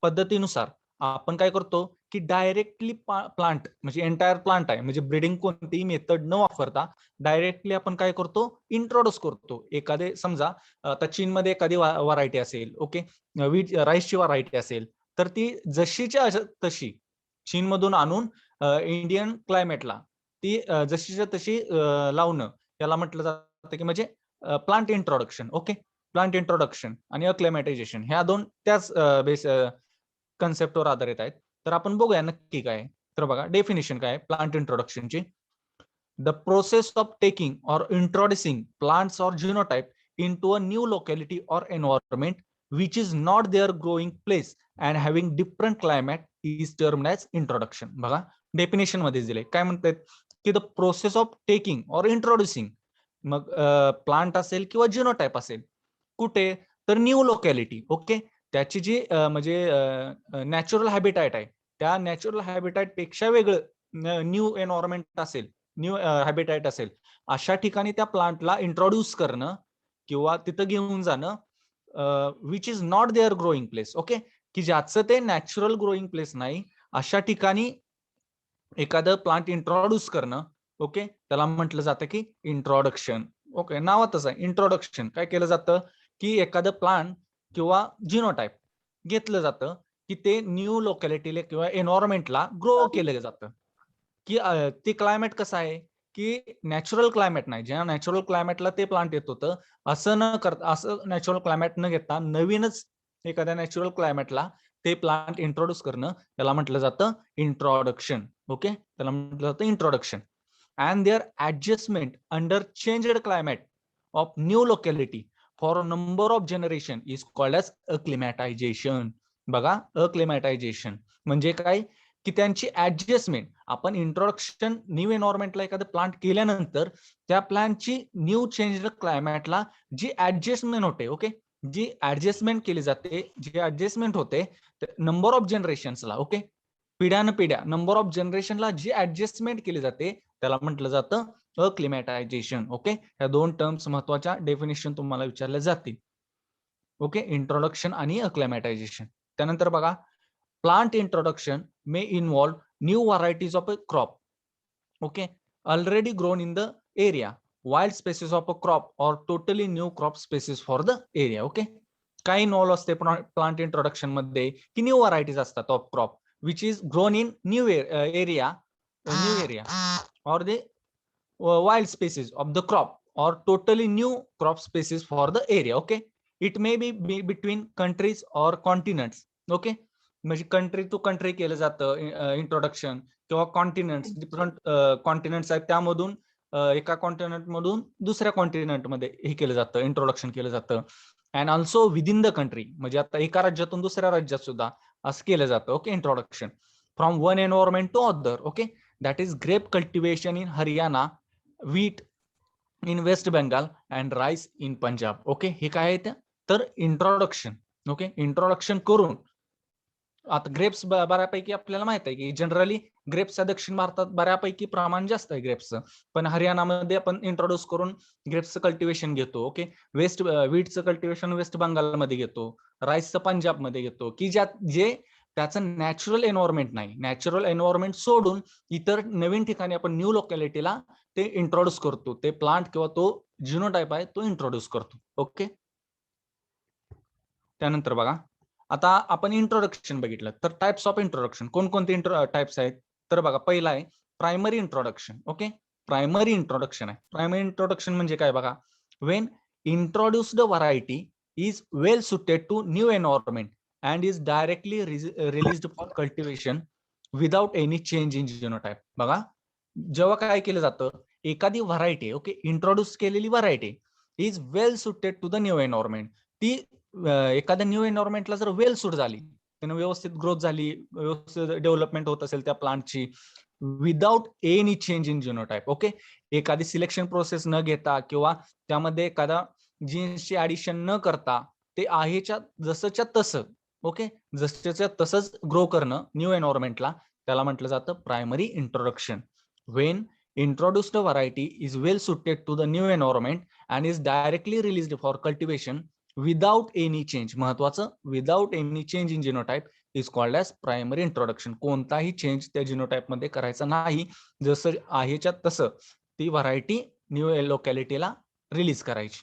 पद्धतीनुसार आपण काय करतो की डायरेक्टली प्लांट म्हणजे एंटायर प्लांट आहे म्हणजे ब्रीडिंग कोणतीही मेथड न वापरता डायरेक्टली आपण काय करतो इंट्रोड्यूस करतो. एखादे समजा आता चीनमध्ये एखादी व्हरायटी असेल, ओके, वीट राईसची व्हरायटी असेल, तर ती जशीच्या तशी चीनमधून आणून इंडियन क्लायमेटला ती जशीच्या तशी लावणं त्याला म्हटलं जातं की म्हणजे plant introduction. Okay, plant introduction आणि अक्लेमॅटायझेशन ह्या दोन त्याच बेस कन्सेप्टवर आधारित आहेत. तर आपण बघूया नक्की काय. तर बघा डेफिनेशन काय plant इंट्रोडक्शनची. The process of taking or introducing plants or genotype into a new locality or environment which is not their growing place and having different climate is termed as introduction. बघा definition मध्ये दिले काय म्हणतात की the process of taking और introducing, मग plant असेल किंवा जिनोटाइप असेल कुठे, तर न्यू लोकॅलिटी. ओके, त्याची जी म्हणजे नॅचरल हॅबिटॅट आहे त्या नॅचरल हॅबिटॅट पेक्षा वेगळं न्यू एन्व्हायरमेंट असेल, न्यू हॅबिटॅट असेल, अशा ठिकाणी त्या प्लांटला इंट्रोड्यूस करणं किंवा तिथं घेऊन जाणं which is not there growing place. Okay, की ज्याचं ते नॅचरल ग्रोईंग प्लेस नाही अशा ठिकाणी एखादं प्लांट इंट्रोड्यूस करणं. ओके, त्याला म्हटलं जातं की इंट्रोडक्शन. ओके, नावातच आहे इंट्रोडक्शन. काय केलं जातं की एखादं प्लांट किंवा जिनोटाइप घेतलं जातं की ते न्यू लोकॅलिटीला किंवा एन्व्हायरमेंटला ग्रो केलं जातं. की ते क्लायमेट कसं आहे की नॅचरल क्लायमेट नाही, ज्या नॅचरल क्लायमेटला ते प्लांट येत होतं असं न करता, असं नॅचरल क्लायमेट न घेता नवीनच एखाद्या नॅचरल क्लायमेटला ते प्लांट इंट्रोड्यूस करणं त्याला म्हटलं जातं इंट्रोडक्शन. ओके, त्याला म्हटलं जातं introduction. And there adjustment under changed climate of new locality for a number of generation is called as acclimatisation. बघा अक्लिमॅटायझेशन म्हणजे काय की त्यांची ऍडजस्टमेंट, आपण इंट्रोडक्शन न्यू एन्व्हायरमेंटला एखादं प्लांट केल्यानंतर त्या प्लांटची न्यू चेंज क्लायमेटला जी ऍडजस्टमेंट होते. ओके, जी ऍडजस्टमेंट केली जाते, जी ऍडजस्टमेंट होते नंबर ऑफ जनरेशन्सला. ओके, पिढ्यान पिढ्या नंबर ऑफ जनरेशनला जी ऍडजस्टमेंट केली जाते त्याला म्हटलं जातं अक्लिमॅटायझेशन. ओके, ह्या दोन टर्म्स महत्वाच्या डेफिनेशन तुम्हाला विचारल्या जातील. ओके, इंट्रोडक्शन आणि अक्लिमॅटायझेशन. त्यानंतर बघा plant introduction may involve new varieties of a crop, okay, already grown in the area, wild species of a crop or totally new crop species for the area. Okay, काय involve असते plant introduction मध्ये की new varieties असतात of crop which is grown in new area or the wild species of the crop or totally new crop species for the area. Okay, it may be between countries or continents. Okay, म्हणजे country to country केलं जातं introduction किंवा continents, different continents आहेत त्यामधून एका continent मधून दुसऱ्या continent मध्ये हे केलं जातं, इंट्रोडक्शन केलं जातं. And also within the country, म्हणजे आता एका राज्यातून दुसऱ्या राज्यात सुद्धा असं केलं जातं. Okay, introduction from one environment to other. Okay, that is grape cultivation in Haryana, wheat in West Bengal and rice in Punjab. Okay, हे काय आहे तर इंट्रोडक्शन. ओके, इंट्रोडक्शन करून आता ग्रेप्स बऱ्यापैकी आपल्याला माहित आहे की जनरली ग्रेप्सच्या दक्षिण भारतात बऱ्यापैकी प्रमाण जास्त आहे ग्रेप्सचं, पण हरियाणामध्ये आपण इंट्रोड्यूस करून ग्रेप्सचं कल्टिवेशन घेतो. ओके, व्हीटचं कल्टिवेशन वेस्ट बंगालमध्ये घेतो, राईसचं पंजाबमध्ये घेतो, की ज्यात जे त्याचं नॅचरल एन्व्हायरमेंट नाही, नॅचरल एन्व्हायरमेंट सोडून इतर नवीन ठिकाणी आपण न्यू लोकॅलिटीला ते इंट्रोड्यूस करतो, ते प्लांट किंवा तो जिनोटाइप आहे तो इंट्रोड्यूस करतो. ओके, त्यानंतर बघा आता आपण इंट्रोडक्शन बघितलं तर टाइप्स ऑफ इंट्रोडक्शन कोणकोणते टाइप्स आहेत. तर बघा पहिला आहे primary introduction. Okay, primary introduction आहे. प्रायमरी इंट्रोडक्शन म्हणजे काय बघा, when introduced variety is well suited to new environment and is directly released for cultivation without any change in genotype. बघा जेव्हा काय केलं जातं, एखादी व्हरायटी, ओके, इंट्रोड्यूस केलेली variety is well suited to the new environment, ती एखाद्या new एन्व्हायरमेंटला जर वेल सूट झाली, त्यानं व्यवस्थित ग्रोथ झाली, व्यवस्थित डेव्हलपमेंट होत असेल त्या प्लांटची without any change in genotype. Okay, एखादी सिलेक्शन प्रोसेस न घेता किंवा त्यामध्ये एखादा जीन्सची ऍडिशन न करता ते आहेच्या जसंच्या तसं, ओके, जसंच्या तसंच ग्रो करणं न्यू एन्व्हायरमेंटला त्याला म्हटलं जातं primary introduction. Wien introduced variety is well suited to the new environment and is directly released for cultivation without any change, महत्वाचं without any change in genotype is called as primary introduction. कोणताही change त्या genotype मध्ये करायचा नाही, जसं आहेच्या तसं ती variety new लोकॅलिटीला release करायची.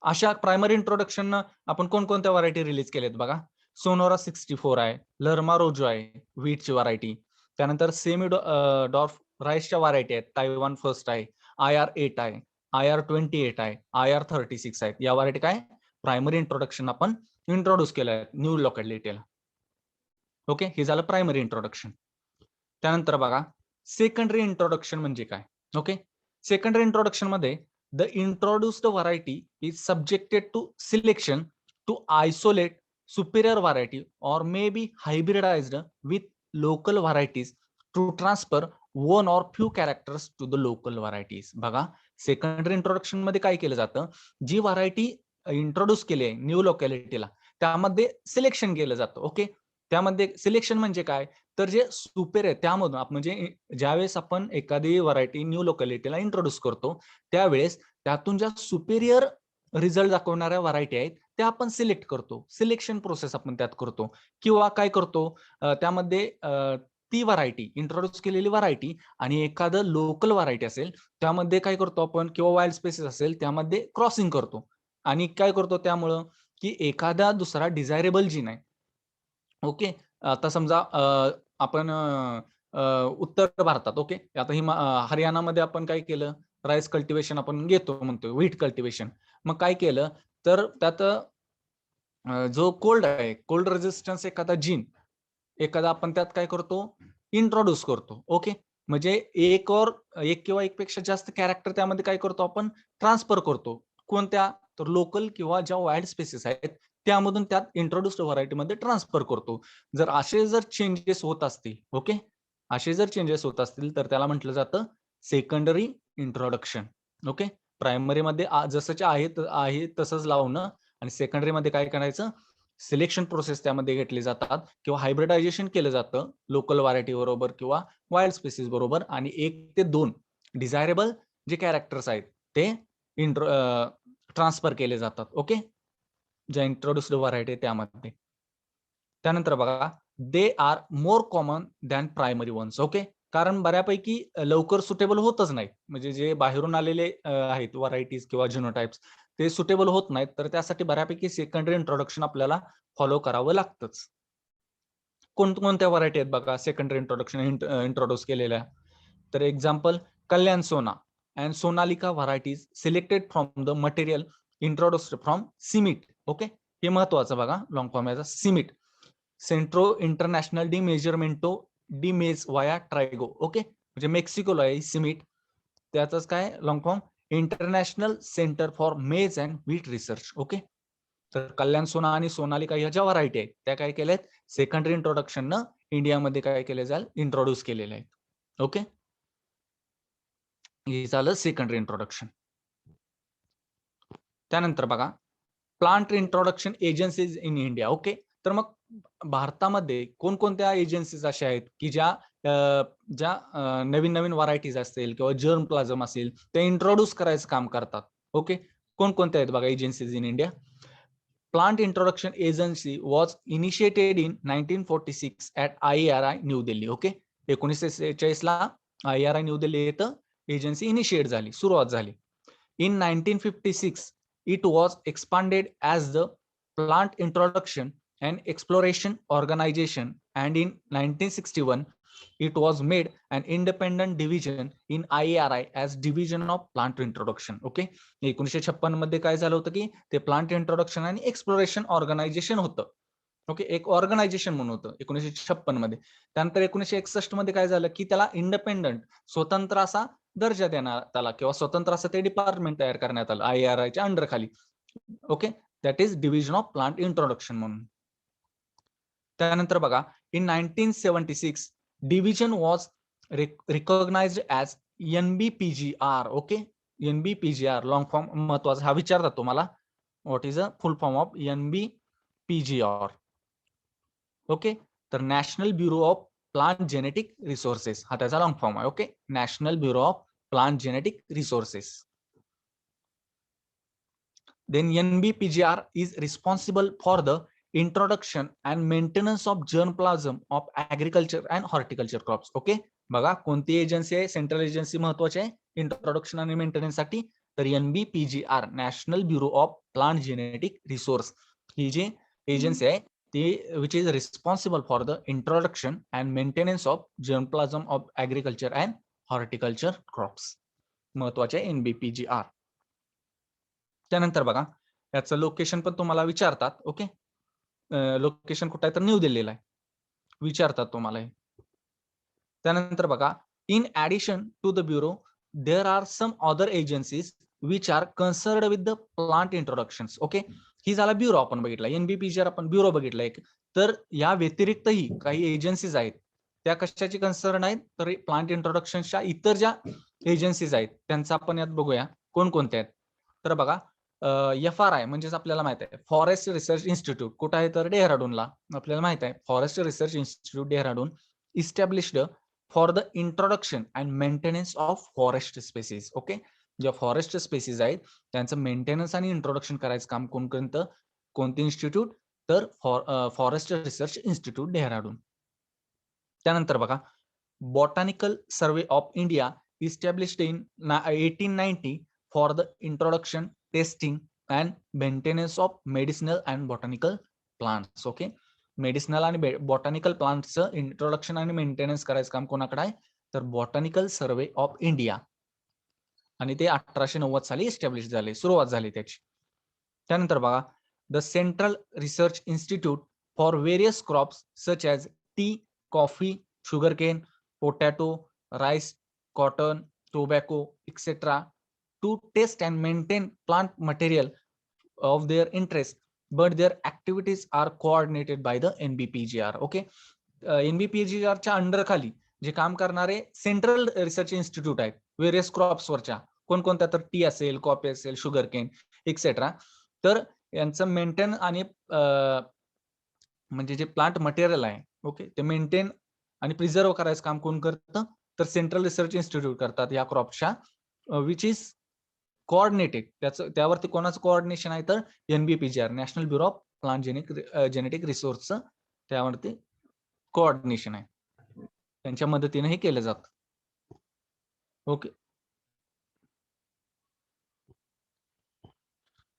अशा प्रायमरी इंट्रोडक्शन आपण कोणकोणत्या व्हरायटी रिलीज केल्यात बघा. सोनोरा 64 आहे, लर्मा रोजो आहे व्हीटची व्हरायटी. त्यानंतर सेमी डॉर्फ राईसच्या व्हरायटी आहेत. तायवान फर्स्ट आहे, IR8 आहे, IR28 आहे, IR36 आहेत. या व्हरायटी काय प्रायमरी इंट्रोडक्शन आपण इंट्रोड्यूस केल्या आहेत न्यू लोकॅलिटीला. ओके, हे झालं प्रायमरी इंट्रोडक्शन. त्यानंतर बघा सेकंडरी इंट्रोडक्शन म्हणजे काय. ओके, सेकंडरी इंट्रोडक्शन मध्ये the introduced variety is subjected to selection to isolate superior variety or may be hybridized with local varieties to transfer one or few characters to the local varieties. बघा secondary introduction मध्ये काय केलं जातं, जी variety introduce केली आहे new लोकॅलिटीला त्यामध्ये selection केलं जातं. ओके, त्यामध्ये सिलेक्शन म्हणजे काय, तर जे सुपेर आहे त्यामधून म्हणजे ज्यावेळेस आपण एखादी व्हरायटी न्यू लोकॅलिटीला इंट्रोड्यूस करतो त्यावेळेस त्यातून ज्या सुपेरियर रिझल्ट दाखवणाऱ्या व्हरायटी आहेत त्या आपण सिलेक्ट करतो. सिलेक्शन प्रोसेस आपण त्यात करतो. किंवा काय करतो, त्यामध्ये ती व्हरायटी इंट्रोड्यूस केलेली व्हरायटी आणि एखादं लोकल व्हरायटी असेल त्यामध्ये काय करतो आपण, किंवा वाईल्ड स्पेसेस असेल त्यामध्ये क्रॉसिंग करतो. आणि काय करतो त्यामुळं की एखादा दुसरा डिझायरेबल जीन आहे. ओके, आता समजा आपण उत्तर भारतात, ओके, आता हरियाणामध्ये आपण काय केलं, राईस कल्टिवेशन आपण घेतो म्हणतो, व्हीट कल्टिवेशन. मग काय केलं तर त्यात जो कोल्ड आहे, कोल्ड रेजिस्टन्स एखादा जीन एखादा आपण त्यात काय करतो इंट्रोड्यूस करतो. ओके, म्हणजे एक किंवा एकपेक्षा जास्त कॅरेक्टर त्यामध्ये काय करतो आपण ट्रान्सफर करतो. कोणत्या, तर लोकल किंवा ज्या वाईल्ड स्पेसेस आहेत त्यामधून त्यात इंट्रोड्यूस्ड व्हरायटीमध्ये ट्रान्सफर करतो. जर चेंजेस होत असतील, ओके, असे जर चेंजेस होत असतील तर त्याला म्हटलं जातं सेकंडरी इंट्रोडक्शन. ओके, प्रायमरी मध्ये जसंच्या आहे तसंच लावणं आणि सेकंडरी मध्ये काय करायचं, सिलेक्शन प्रोसेस त्यामध्ये घेतली जातात किंवा हायब्रिडायझेशन केलं जातं लोकल व्हरायटी बरोबर किंवा वाईल्ड स्पेसिस बरोबर, आणि 1 ते 2 डिझायरेबल जे कॅरेक्टर्स आहेत ते ट्रान्सफर केले जातात. ओके, ज्या इंट्रोड्युस्ड व्हरायटी त्यामध्ये. त्यानंतर बघा they are more common than primary ones. Okay, कारण बऱ्यापैकी लवकर सुटेबल होतच नाहीत, म्हणजे जे बाहेरून आलेले आहेत व्हरायटीज किंवा जिनोटाइप्स ते सुटेबल होत नाहीत, तर त्यासाठी बऱ्यापैकी सेकंडरी इंट्रोडक्शन आपल्याला फॉलो करावं लागतंच. कोणकोणत्या व्हरायटी आहेत बघा सेकंडरी इंट्रोडक्शन इंट्रोड्यूस केलेल्या, तर example Kalyan Sona and Sonalika varieties selected from the material introduced from CIMMYT. Okay, हे महत्वाचं बघा, लॉंग फॉर्म याचा CIMMYT, Centro Internacional de Mejoramiento de Maiz y ट्रायगो. Okay, म्हणजे मेक्सिकोला आहे सिमिट, त्याच काय long form international centre for मेज अँड व्हीट रिसर्च. ओके, तर कल्याण सोना आणि सोनालिका ह्या ज्या व्हरायटी आहेत त्या काय केल्या आहेत सेकंडरी इंट्रोडक्शन न इंडियामध्ये काय केले जाईल इंट्रोड्यूस केलेले आहेत. ओके, हे झालं सेकंडरी इंट्रोडक्शन. त्यानंतर बघा plant introduction agencies in India. Okay, तर मग भारतामध्ये कोणकोणत्या एजन्सीज अशा आहेत की ज्या नवीन नवीन व्हरायटीज असतील किंवा जर्म प्लाझम असेल ते इंट्रोड्यूस करायचं काम करतात. ओके, कोणकोणत्या आहेत बघा agencies in India. Plant Introduction Agency was initiated in 1946 at IARI new Delhi. Okay, 1946 ला IARI न्यू दिल्ली येथे एजन्सी इनिशिएट झाली, सुरुवात झाली. In 1956 it was expanded as the Plant Introduction and Exploration Organization, and in 1961 it was made an independent division in IARI as Division of Plant Introduction. Okay, 1956 मध्ये काय झालं होतं की ते प्लांट इंट्रोडक्शन आणि एक्सप्लोरेशन ऑर्गनायझेशन होतं. Okay, एक organisation म्हणून होतं 1956 मध्ये. त्यानंतर 1961 मध्ये काय झालं की त्याला इंडिपेंडंट स्वतंत्र असा दर्जा देण्यात आला किंवा स्वतंत्र असं ते डिपार्टमेंट तयार करण्यात आलं IARIच्या अंडर खाली. Okay, that is division of plant introduction म्हणून. त्यानंतर बघा in 1976 division was recognised as NBPGR. Okay, NBPGR long form महत्वाचा हा विचारतात तुम्हाला, what is a full form of NBPGR. Okay, तर National Bureau of Plant Genetic Resources हा त्याचा लॉंग फॉर्म आहे. Okay, National Bureau of Plant Genetic Resources. Then NBPGR is responsible for the introduction and maintenance of germplasm of agriculture and horticulture crops. Okay, बघा कोणती agency आहे, central agency महत्वाची आहे introduction आणि maintenance साठी, तर NBPGR, National Bureau of Plant Genetic Resource, ही जी एजन्सी आहे ती which is responsible for the introduction and maintenance of germplasm of agriculture and horticulture crops, महत्वाचे आहे NBPGR. त्यानंतर बघा याचं लोकेशन पण तुम्हाला विचारतात. ओके, लोकेशन कुठे आहे तर न्यू दिल्लीला आहे, विचारतात तुम्हाला हे. त्यानंतर बघा in addition to the bureau there are some other agencies which are concerned with the plant introductions. Okay, ही झाला ब्युरो आपण बघितला, NBPGR आपण ब्युरो बघितला एक. तर या व्यतिरिक्तही काही एजन्सीज आहेत, त्या कशाची कन्सर्न आहेत तर प्लांट इंट्रोडक्शनच्या इतर ज्या एजन्सीज आहेत त्यांचा आपण यात बघूया कोणकोणत्या आहेत. तर बघा FRI म्हणजेच आपल्याला माहित आहे फॉरेस्ट रिसर्च इन्स्टिट्यूट, कुठं आहे तर डेहराडूनला, आपल्याला माहित आहे forest research institute Dehradun, established for the introduction and maintenance of forest species. Okay, ज्या फॉरेस्ट स्पेसीज आहेत त्यांचं मेंटेनन्स आणि इंट्रोडक्शन करायचं काम कोण करतं, कोणते इन्स्टिट्यूट तर फॉरेस्ट रिसर्च इन्स्टिट्यूट डेहराडून. त्यानंतर बघा botanical survey of India established in 1890 for the introduction, testing and maintenance of medicinal and botanical plants. Okay, medicinal आणि बॉटॅनिकल प्लांट्सचं इंट्रोडक्शन आणि मेंटेनन्स करायचं काम कोणाकडे आहे तर बॉटॅनिकल सर्वे ऑफ इंडिया, आणि ते 1890 साली इस्टॅब्लिश झाले, सुरुवात झाली त्याची. त्यानंतर बघा the central research institute for various crops such as tea, coffee, sugarcane, potato, rice, cotton, tobacco etcetera to test and maintain plant material of their interest, but their activities are coordinated by the NBPGR. Okay, NBPGRच्या under खाली जे काम करणारे central research institute आहेत various क्रॉप्सवरच्या, कोणकोणत्या तर T असेल, कॉफी असेल, शुगर केन एक्सेट्रा, तर यांचं मेंटेन आणि म्हणजे जे प्लांट मटेरियल आहे ओके ते मेंटेन आणि प्रिझर्व करायचं काम कोण करतं तर सेंट्रल रिसर्च इन्स्टिट्यूट करतात या क्रॉपच्या, विच इज कोऑर्डिनेटेड. त्यावरती कोणाचं कोऑर्डिनेशन आहे तर NBPGR, National Bureau of Plant Genetic रिसोर्सचं त्यावरती कोऑर्डिनेशन आहे, त्यांच्या मदतीने हे केलं जातं. ओके,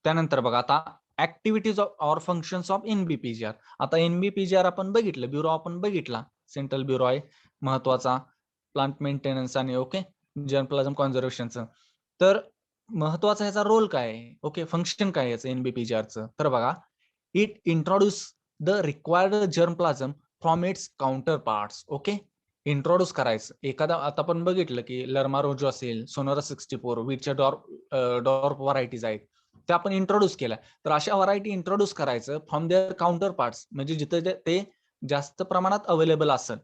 त्यानंतर बघा आता activities of or functions of NBPGR. आता NBPGR आपण बघितलं, ब्युरो आपण बघितला, सेंट्रल ब्युरो आहे महत्वाचा प्लांट मेंटेनन्स आणि ओके जर्मप्लाझम कॉन्झर्वेशनचं. तर महत्वाचा ह्याचा रोल काय आहे, ओके फंक्शन काय याचं NBPGRचं, तर बघा it introduce the required germplasm from its counterparts. Okay, introduce करायचं एखादा, आता आपण बघितलं की लर्मा रोजो असेल, सोनोरा 64, वीटच्या डॉर्फ व्हरायटीज आहेत त्या आपण इंट्रोड्यूस केल्या, तर अशा व्हरायटी इंट्रोड्यूस करायचं फ्रॉम देअर काउंटर पार्ट्स, म्हणजे जिथे ते जास्त प्रमाणात अवेलेबल असेल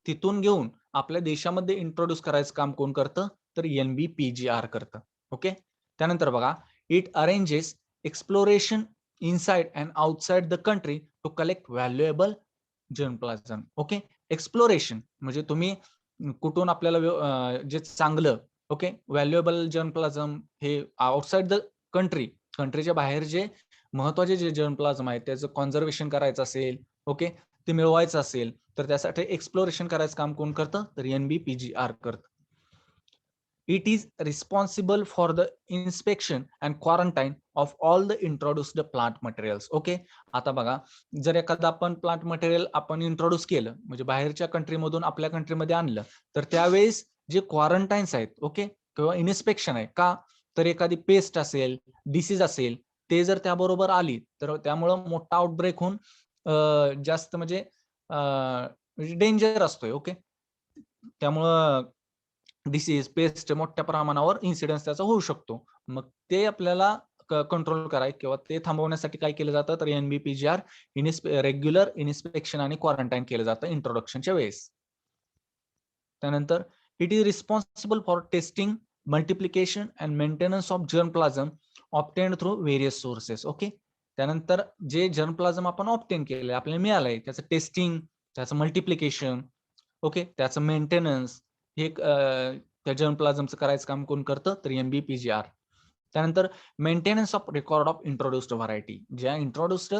तिथून घेऊन आपल्या देशामध्ये इंट्रोड्यूस करायचं काम कोण करतं तर NBPGR करतं. ओके, त्यानंतर बघा it arranges exploration inside and outside the country to collect valuable germplasm. Okay, exploration म्हणजे तुम्ही कुठून आपल्याला जे चांगलं ओके व्हॅल्युएबल जर्मप्लाझम हे आउटसाइड द कंट्रीच्या बाहेर जे महत्वाचे जे जर्मप्लाझम आहेत त्याचं कॉन्झर्वेशन करायचं असेल ओके ते मिळवायचं असेल तर त्यासाठी एक्सप्लोरेशन करायचं काम कोण करतं तर NBPGR करतं. It is responsible for the inspection and quarantine of all the introduced plant materials. Okay, आता बघा जर एखादं आपण प्लांट मटेरियल आपण इंट्रोड्यूस केलं म्हणजे बाहेरच्या कंट्रीमधून आपल्या कंट्रीमध्ये आणलं तर त्यावेळेस जे क्वारंटाईन्स आहेत ओके किंवा इन्स्पेक्शन आहे का तर एखादी पेस्ट असेल, डिसीज असेल ते जर त्याबरोबर आली तर त्यामुळं मोठा आउटब्रेक होऊन जास्त म्हणजे डेंजर असतोय. ओके, त्यामुळं डिसीज पेस्ट मोठ्या प्रमाणावर इन्सिडेन्स त्याचा होऊ शकतो. मग ते आपल्याला कंट्रोल कराय किंवा ते थांबवण्यासाठी काय केलं जातं तर NBPGR रेग्युलर इन्स्पेक्शन आणि क्वारंटाईन केलं जातं इंट्रोडक्शनच्या वेळेस. त्यानंतर it is responsible for testing, multiplication and maintenance of germplasm obtained through various sources. Okay, त्यानंतर जे जर्मप्लाझम आपण ऑब्टेन केले आपल्याला मिळालंय त्याचं टेस्टिंग, त्याचं मल्टिप्लिकेशन ओके त्याचं मेंटेनन्स हे त्या जर्मप्लाझमचं करायचं काम कोण करतं तर NBPGR. त्यानंतर maintenance of record of introduced variety, ज्या इंट्रोड्युस्ड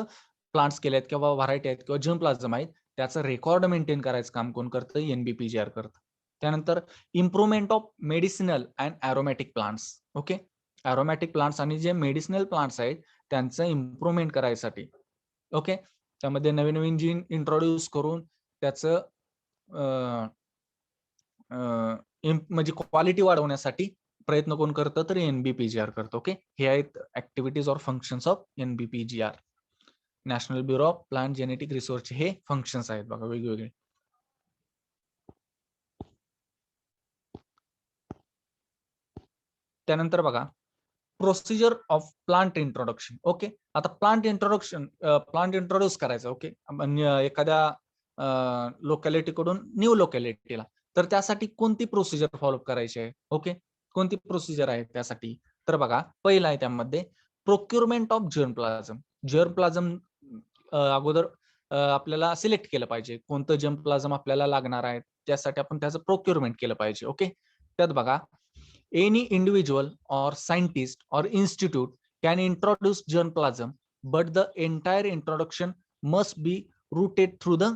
प्लांट्स केले आहेत किंवा व्हरायटी आहेत किंवा जर्म प्लाझम आहेत, त्याचं रेकॉर्ड मेंटेन करायचं काम कोण करतं? NBPGR करतं. त्यानंतर improvement of medicinal and aromatic plants. Okay, aromatic plants आणि जे मेडिसिनल प्लांट्स आहेत त्यांचं इम्प्रुव्हमेंट करायसाठी. ओके, त्यामध्ये नवीन नवीन जीन इंट्रोड्यूस करून त्याचं म्हणजे क्वालिटी वाढवण्यासाठी प्रयत्न कोण करतं? तर NBPGR करतो. ओके, हे आहेत activities or functions of NBPGR. National Bureau of Plant genetic research हे फंक्शन्स आहेत बघा वेगवेगळे. त्यानंतर बघा procedure of plant introduction. Okay, आता प्लांट इंट्रोड्यूस करायचं. ओके, एखाद्या लोकॅलिटी कडून न्यू लोकॅलिटीला, तर त्यासाठी कोणती प्रोसिजर फॉलो करायची आहे? ओके, कोणती प्रोसिजर आहे त्यासाठी? तर बघा, पहिला आहे त्यामध्ये प्रोक्युरमेंट ऑफ जर्म प्लाझम. जर्म प्लाझम अगोदर आपल्याला सिलेक्ट केलं पाहिजे कोणतं जर्म प्लाझम आपल्याला लागणार आहे, त्यासाठी आपण त्याचं प्रोक्युरमेंट केलं पाहिजे. ओके, त्यात बघा any individual or scientist or institute can introduce germplasm, but the entire introduction must be routed through the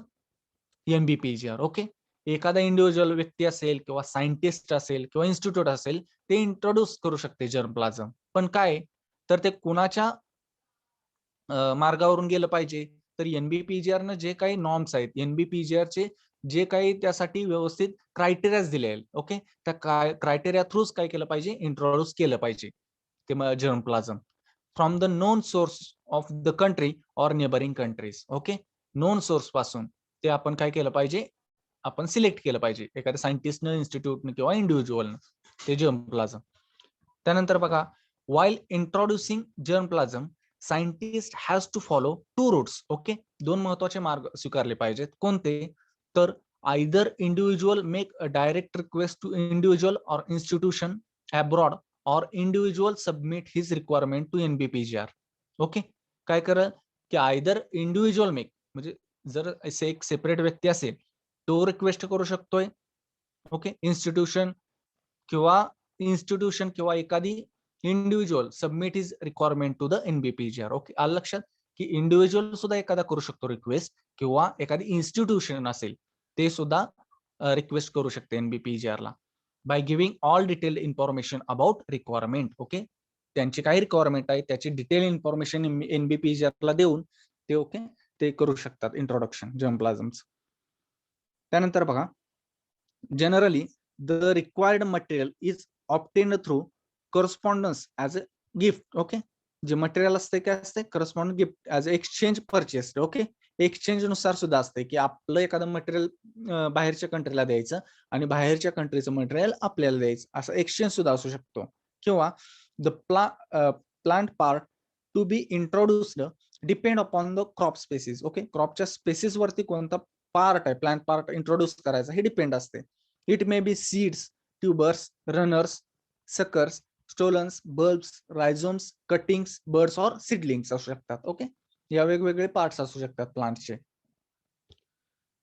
NBPGR. Okay, एखादा इंडिव्हिज्युअल व्यक्ती असेल किंवा सायंटिस्ट असेल किंवा इन्स्टिट्यूट असेल, ते इंट्रोड्यूस करू शकते जर्मप्लाझम. पण काय, तर ते कुणाच्या मार्गावरून गेलं पाहिजे? तर NBPGR न जे काही नॉर्म्स आहेत, NBPGR चे जे काही त्यासाठी व्यवस्थित क्रायटेरियाज दिले आहेत, ओके, त्या क्रायटेरिया थ्रूच काय केलं पाहिजे? इंट्रोड्यूस केलं पाहिजे ते germplasm from the known source of the country or neighbouring countries. Okay, known source पासून ते आपण काय केलं पाहिजे? आपण सिलेक्ट केलं पाहिजे एखाद्या सायंटिस्टनं, इन्स्टिट्यूटनं किंवा इंडिव्हिज्युअलनं ते जर्मप्लाझम. त्यानंतर बघा, while introducing germplasm scientist has to follow 2 routes. Okay, 2 महत्वाचे मार्ग स्वीकारले पाहिजेत. कोणते? तर either individual make a direct request to individual or institution abroad or individual submit his requirement to NBPGR. Okay, काय करेल की आयदर इंडिव्हिज्युअल मेक, म्हणजे जर असे एक सेपरेट व्यक्ती असेल तो रिक्वेस्ट करू शकतोय. ओके, इन्स्टिट्यूशन किंवा एखादी individual submit his requirement to the NBPGR. Okay, आलं लक्षात की इंडिव्हिज्युअल सुद्धा एखादा करू शकतो रिक्वेस्ट, किंवा एखादी इन्स्टिट्यूशन असेल ते सुद्धा रिक्वेस्ट करू शकते NBPGR ला by giving all detailed information about requirement. Okay, त्यांची काय रिक्वायरमेंट आहे त्याची डिटेल इन्फॉर्मेशन NBPGR ला देऊन ते ओके ते करू शकतात इंट्रोडक्शन जर्मप्लाझमचं. त्यानंतर बघा, generally the required material is obtained through correspondence as a gift. Okay, जे मटेरियल असते काय असते? Correspond gift as a exchange purchase. Okay, exchange नुसार सुद्धा असते की आपलं एखादं मटेरियल बाहेरच्या कंट्रीला द्यायचं आणि बाहेरच्या कंट्रीचं मटेरियल आपल्याला द्यायचं, असं एक्सचेंज सुद्धा असू शकतो. किंवा the plant part to be introduced depend upon the crop species. Okay, क्रॉपच्या स्पेसिस वरती कोणता पार्ट आहे, प्लांट पार्ट इंट्रोड्यूस करायचा हे डिपेंड असते. It may be seeds, tubers, runners, suckers, stolons, bulbs, rhizomes, cuttings, buds or seedlings असू शकतात. Okay, या वेगवेगळे पार्ट्स असू शकतात प्लांटचे.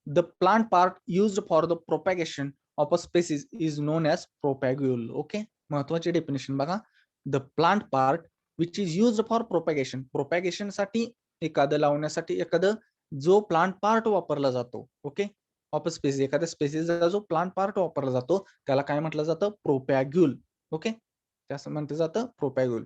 The plant part used for the propagation of a species is known as propagule. Okay, महत्वाचे definition बघा. The plant part which is used for propagation, propagation साठी एखादं लावण्यासाठी एखादं जो प्लांट पार्ट वापरला जातो. ओके, ऑफ स्पेसिस, एखाद्या स्पेसिसचा जो प्लांट पार्ट वापरला जातो त्याला काय म्हटलं जातं? प्रोपॅग्युल. ओके, त्याचं म्हटलं जातं प्रोपॅग्युल.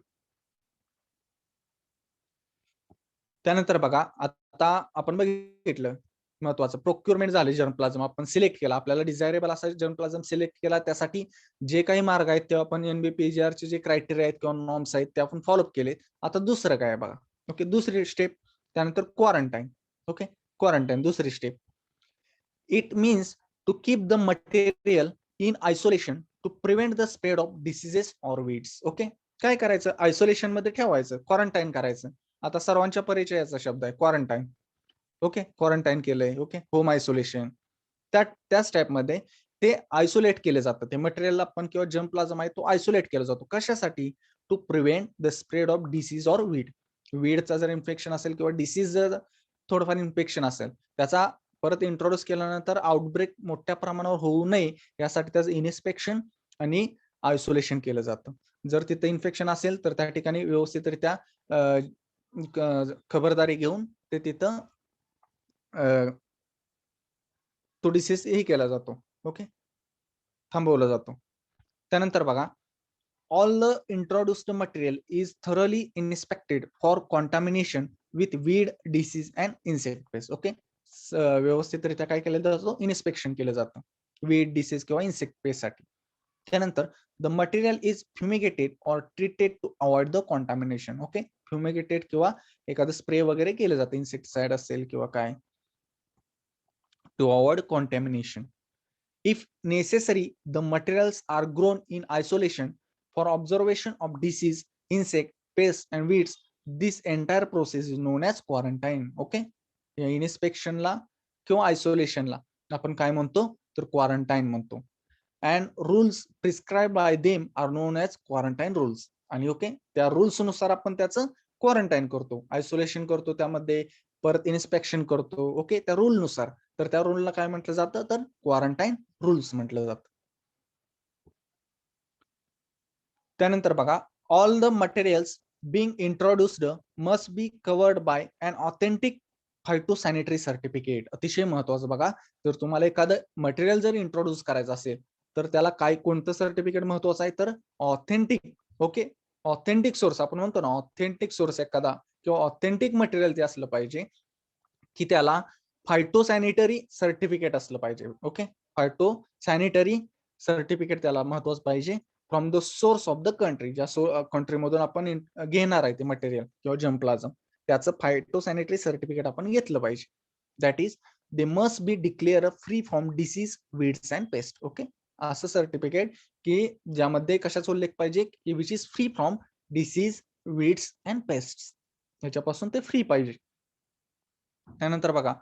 त्यानंतर बघा, आता आपण बघितलं महत्वाचं प्रोक्युरमेंट झाले, जर्मप्लाझम आपण सिलेक्ट केला, आपल्याला डिझायरेबल असा जर्मप्लाझम सिलेक्ट केला, त्यासाठी जे काही मार्ग आहेत ते आपण NBPGR चे जे क्रायटेरिया आहेत किंवा नॉर्म्स आहेत ते आपण फॉलो केले. आता दुसरं काय बघा. ओके, दुसरी स्टेप, त्यानंतर क्वारंटाईन. ओके, क्वारंटाईन दुसरी step. It means to keep the material in isolation to prevent the spread of diseases or weeds. Okay, काय करायचं? आयसोलेशन मध्ये ठेवायचं, क्वारंटाईन करायचं. आता सर्वांच्या परिचयाचा शब्द आहे क्वारंटाईन. ओके, क्वारंटाईन केलंय. Okay, home isolation. त्याच टाईपमध्ये ते आयसोलेट केले जातं, ते मटेरियल आपण किंवा जर्मप्लाझम आहे तो आयसोलेट केला जातो. कशासाठी? To prevent the spread of disease or weed. वीडचा जर इन्फेक्शन असेल किंवा डिसीज जर थोडंफार इन्फेक्शन असेल, त्याचा परत इंट्रोड्यूस केल्यानंतर आउटब्रेक मोठ्या प्रमाणावर होऊ नये यासाठी त्याचं इन्स्पेक्शन आणि आयसोलेशन केलं जातं. जर तिथे इन्फेक्शन असेल तर त्या ठिकाणी व्यवस्थितरित्या खबरदारी घेऊन ते तिथं तो डिसीज हे केला जातो. ओके, थांबवला जातो. त्यानंतर बघा, all the introduced material is thoroughly inspected for contamination with weed, disease and insect pest. Okay, व्यवस्थितरित्या काय केलं जातं, इन्स्पेक्शन केलं जातं वीड, डिसीज किंवा इन्सेक्ट पेस्ट साठी. त्यानंतर the material is fumigated or treated to avoid the contamination. Okay, fumigated किंवा एखादं स्प्रे वगैरे केलं जातं, इन्सेक्टिसाइड असेल किंवा काय, to avoid contamination. If necessary, the materials are grown in isolation for observation of disease, insect, pests, and weeds. This entire process is known as quarantine. Okay, या इन्स्पेक्शनला किंवा आयसोलेशनला आपण काय म्हणतो, तर क्वारंटाईन म्हणतो. And rules prescribe by them are known as quarantine rules. आणि okay, त्या rules नुसार आपण त्याचं क्वारंटाईन करतो, आयसोलेशन करतो, त्यामध्ये परत इन्स्पेक्शन करतो. ओके, त्या रूल नुसार. तर त्या रूलला काय म्हटलं जातं, तर क्वारंटाईन रूल्स म्हटलं जातं. त्यानंतर बघा, all the materials being introduced must be covered by an authentic phytosanitary certificate. अतिशय महत्वाचं बघा, जर तुम्हाला एखादं मटेरियल जर इंट्रोड्यूस करायचं असेल तर त्याला काय, कोणतं सर्टिफिकेट महत्वाचं आहे, तर ऑथेंटिक. ओके, ऑथेंटिक सोर्स आपण म्हणतो ना, ऑथेंटिक सोर्स एखादा किंवा ऑथेंटिक मटेरियल ते असलं पाहिजे की त्याला फायटोसॅनिटरी सर्टिफिकेट असलं पाहिजे. ओके, फायटोसॅनिटरी सर्टिफिकेट त्याला महत्वाचं पाहिजे from the source of the country. ज्या कंट्रीमधून आपण घेणार आहे ते मटेरियल किंवा जर्मप्लाझम, त्याचं फायटोसॅनिटरी सर्टिफिकेट आपण घेतलं पाहिजे. That is they must be declare free from disease, weeds and paste. Okay, असं सर्टिफिकेट की ज्यामध्ये कशाचा उल्लेख पाहिजे, की which is free from disease, weeds and paste, याच्यापासून ते फ्री पाहिजे. त्यानंतर बघा,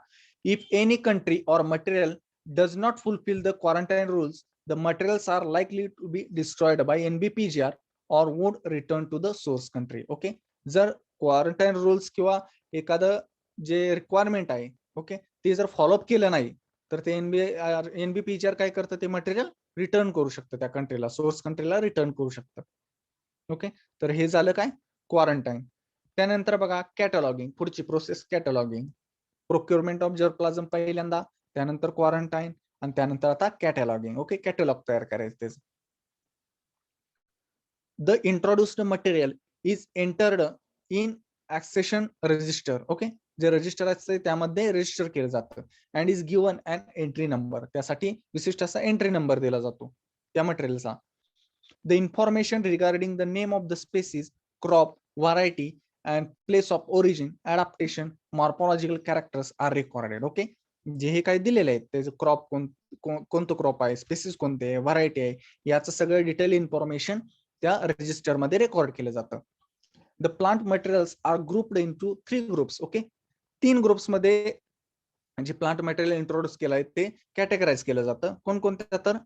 if any country or material does not fulfil the quarantine rules, the materials are likely to be destroyed by NBPGR or would return to the source country. Okay, जर quarantine rules किंवा एखादं जे requirement आहे, okay, ते जर follow up केलं नाही तर ते एनबीपीजीआर काय करतं, ते मटेरियल रिटर्न करू शकतं त्या कंट्रीला, सोर्स कंट्रीला रिटर्न करू शकतं. ओके, तर हे झालं काय, क्वारंटाईन. त्यानंतर बघा, कॅटलॉगिंग, पुढची प्रोसेस कॅटलॉगिंग. प्रोक्युरमेंट ऑफ जर्मप्लाझम पहिल्यांदा, त्यानंतर क्वारंटाईन, आणि त्यानंतर आता कॅटलॉगिंग. ओके, कॅटलॉग तयार करायचं. The introduced material is entered in accession register. Okay, जे रजिस्टर असते त्यामध्ये रजिस्टर केलं जातं. And is given an entry number, त्यासाठी विशिष्ट असा एंट्री नंबर दिला जातो त्या मटेरियलचा. The information regarding the name of the species, crop, variety and place of origin, adaptation, morphological characters are recorded. Okay, जे हे काही दिलेले आहेत, त्याचं क्रॉप कोणतं क्रॉप आहे, स्पेसिस कोणते आहे, व्हरायटी आहे, याचं सगळं डिटेल इन्फॉर्मेशन त्या रजिस्टर मध्ये रेकॉर्ड केलं जातं. The plant materials are grouped into 3 groups. Okay, 3 groups मध्ये जे प्लांट मटेरियल इंट्रोड्यूस केलं आहे ते कॅटेगराइज केलं जातं. कोणकोणत्या, तर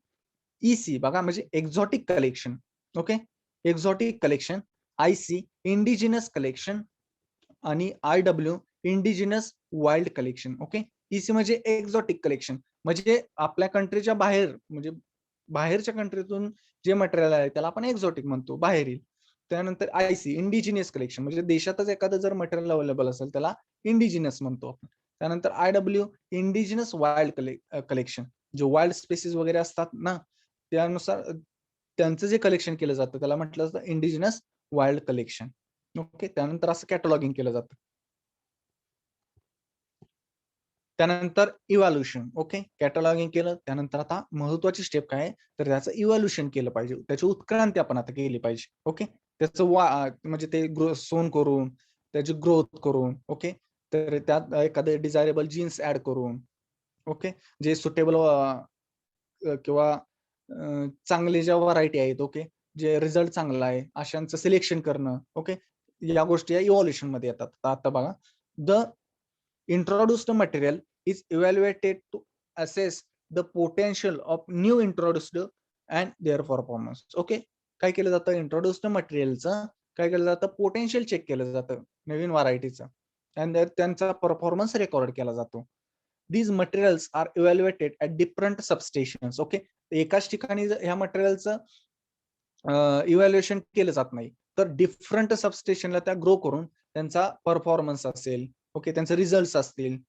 ईसी बघा, म्हणजे exotic collection. Okay, exotic collection. IC indigenous collection, आणि IW indigenous wild collection. Okay, EC म्हणजे एक्झॉटिक कलेक्शन, म्हणजे आपल्या कंट्रीच्या बाहेर, म्हणजे बाहेरच्या कंट्रीतून जे मटेरियल आहे त्याला आपण एक्झॉटिक म्हणतो, बाहेरील. त्यानंतर आयसी इंडिजिनियस कलेक्शन, म्हणजे देशातच एखादं जर मटेरियल अवेलेबल असेल त्याला इंडिजिनस म्हणतो आपण. त्यानंतर आयडब्ल्यू इंडिजिनस वाईल्ड कलेक्शन, जे वाईल्ड स्पेसिस वगैरे असतात ना, त्यानुसार त्यांचं जे कलेक्शन केलं जातं त्याला म्हटलं जातं इंडिजिनस वाईल्ड कलेक्शन. ओके, त्यानंतर असं कॅटलॉगिंग केलं जातं. त्यानंतर इव्हॅल्युएशन. ओके, कॅटलॉगिंग केलं, त्यानंतर आता महत्वाची स्टेप काय आहे, तर त्याचं इव्हॅल्युएशन केलं पाहिजे, त्याची उत्क्रांती आपण आता केली पाहिजे. ओके, त्याचं म्हणजे ते सोन करून, त्याची ग्रोथ करून, ओके, तर त्यात एखादे डिझायरेबल जीन्स ऍड करून, ओके, जे सुटेबल किंवा चांगले ज्या व्हरायटी आहेत, ओके, जे रिझल्ट चांगला आहे अशांचं सिलेक्शन करणं. ओके, या गोष्टी या इव्हॅल्युएशन मध्ये येतात. आता बघा, the introduced material is evaluated to assess the potential of new introduced and their performance. Okay, काय केलं जातं, इंट्रोड्युस्ड मटेरियलचं काय केलं जातं, पोटेन्शियल चेक केलं जातं नवीन व्हरायटीचं, आणि त्यांचा परफॉर्मन्स रेकॉर्ड केला जातो. These materials are evaluated at different substations. Okay, एकाच ठिकाणी ह्या मटेरियलचं इव्हॅल्युएशन केलं जात नाही, तर डिफरंट सबस्टेशनला त्या ग्रो करून त्यांचा परफॉर्मन्स असेल, ओके, त्यांचे रिझल्ट असतील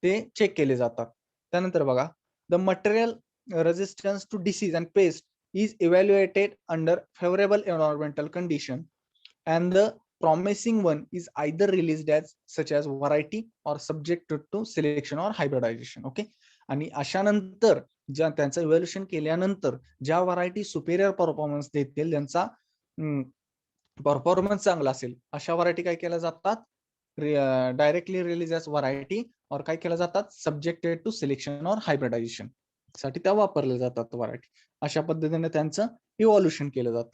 ते चेक केले जातात. त्यानंतर बघा, the material resistance to disease and pest is evaluated under favorable environmental condition and the promising one is either released as such as variety or subjected to selection or hybridization. Okay, आणि अशा नंतर ज्या त्यांचं evaluation केल्यानंतर ज्या variety superior performance देतील, त्यांचा performance चांगला असेल, अशा व्हरायटी काय केल्या जातात, डायरेक्टली रिलीज एज व्हरायटी और काय केल्या जातात, सब्जेक्टेड टू सिलेक्शन और हायब्रिडायझेशन साठी त्या वापरल्या जातात व्हरायटी. अशा पद्धतीने त्यांचं इव्हॉल्युशन केलं जातं.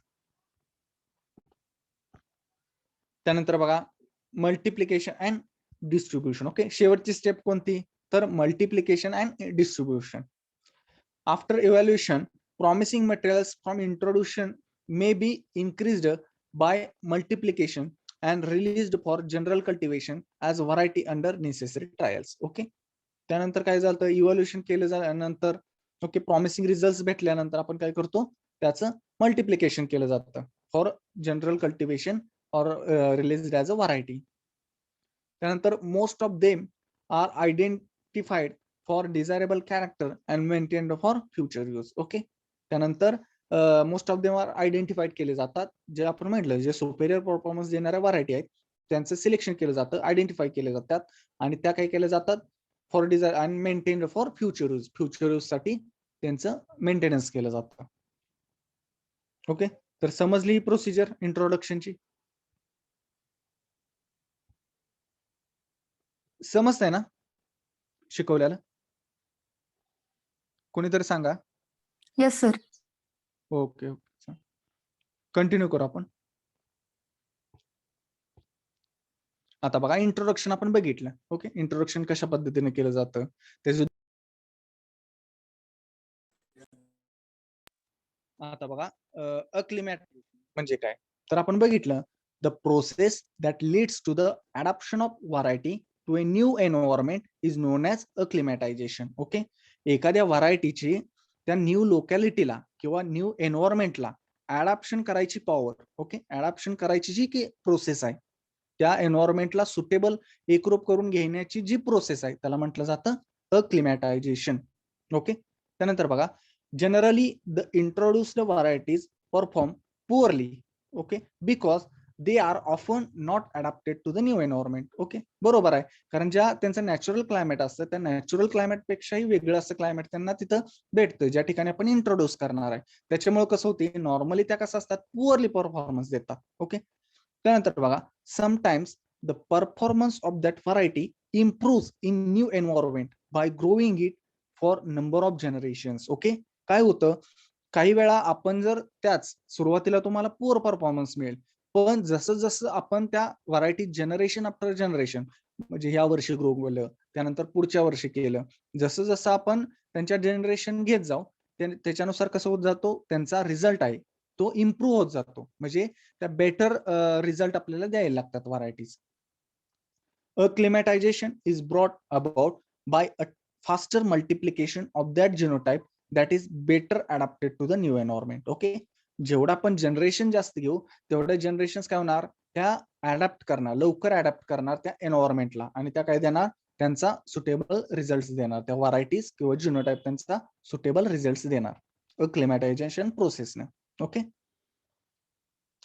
त्यानंतर बघा, मल्टिप्लिकेशन अँड डिस्ट्रीब्युशन. ओके, शेवटची स्टेप कोणती, तर multiplication and distribution. After evaluation, promising materials from introduction may be increased by multiplication and released for general cultivation as variety under necessary trials. Okay, त्यानंतर काय झालं, इव्हॉल्युशन केलं झाल्यानंतर okay, promising result भेटल्यानंतर आपण काय करतो, त्याचं मल्टिप्लिकेशन केलं जातं फॉर जनरल कल्टिवेशन और रिलीज्ड ॲज अ व्हरायटी. त्यानंतर most of them are identified for desirable character and maintained for future use. Okay, त्यानंतर most of them are identified केले जातात, जे आपण म्हटलं जे सुपेरियर परफॉर्मन्स देणाऱ्या व्हरायटी आहेत त्यांचं सिलेक्शन केलं जातं, आयडेंटिफाय केले जातात आणि त्या काय केल्या जातात, for desire and maintained for future use, future use साठी त्यांचं मेंटेनन्स केलं जातं. ओके, तर समजली ही प्रोसिजर इंट्रोडक्शनची, समजतंय ना शिकवल्याला, कोणीतरी सांगा. Yes sir. Okay okay, continue करू आपण. आता बघा, इंट्रोडक्शन आपण बघितलं. ओके, इंट्रोडक्शन कशा पद्धतीने केलं जातं त्याचं. आता बघा, अक्लिमॅटायझेशन म्हणजे काय, तर आपण बघितलं, the process that leads to the adoption of variety to a new environment is known as acclimatization. Okay, एखाद्या व्हरायटीची त्या न्यू लोकॅलिटीला किंवा न्यू एन्व्हायरमेंटला अडॉप्शन करायची पॉवर, ओके, अडॉप्शन करायची जी की प्रोसेस आहे, त्या एन्व्हायरमेंटला सुटेबल एकरूप करून घेण्याची जी प्रोसेस आहे त्याला म्हटलं जातं अक्लिमॅटायझेशन. ओके, त्यानंतर बघा, generally the introduced varieties perform poorly, okay, because they are often not adapted to the new environment. Okay, बरोबर आहे, कारण ज्या त्यांचं नॅचरल क्लायमेट असतं त्या नॅचरल क्लायमेट पेक्षाही वेगळं असं क्लायमेट त्यांना तिथं भेटतं ज्या ठिकाणी आपण इंट्रोड्यूस करणार आहे. त्याच्यामुळे कसं होते, नॉर्मली त्या कसं असतात, पुअरली परफॉर्मन्स देतात. ओके, त्यानंतर बघा, sometimes the performance of that variety improve in new environment by growing it for number of generations. Okay, काय होतं, काही वेळा आपण जर त्याच सुरुवातीला तुम्हाला पुअर परफॉर्मन्स मिळेल, पण जसं जसं आपण त्या व्हरायटी जनरेशन आफ्टर जनरेशन, म्हणजे ह्या वर्षी ग्रो केलं, त्यानंतर पुढच्या वर्षी केलं, जसं जसं आपण त्यांच्या जनरेशन घेत जाऊ त्याच्यानुसार कसं होत जातो, त्यांचा रिझल्ट आहे तो इम्प्रूव्ह होत जातो, म्हणजे त्या बेटर रिझल्ट आपल्याला द्यायला लागतात varieties. Acclimatization is brought about by a faster multiplication of that genotype that is better adapted to the new environment. Okay, जेवढा आपण जनरेशन जास्त घेऊ तेवढे जनरेशन काय होणार, त्या अडॅप्ट करणार, लवकर अडॅप्ट करणार त्या एन्व्हायरमेंटला आणि त्या काय देणार, त्यांचा सुटेबल रिझल्ट देणार, त्या व्हरायटीज किंवा जिनोटाइप त्यांचा सुटेबल रिझल्ट देणार अक्लिमॅटायझेशन प्रोसेसने. ओके,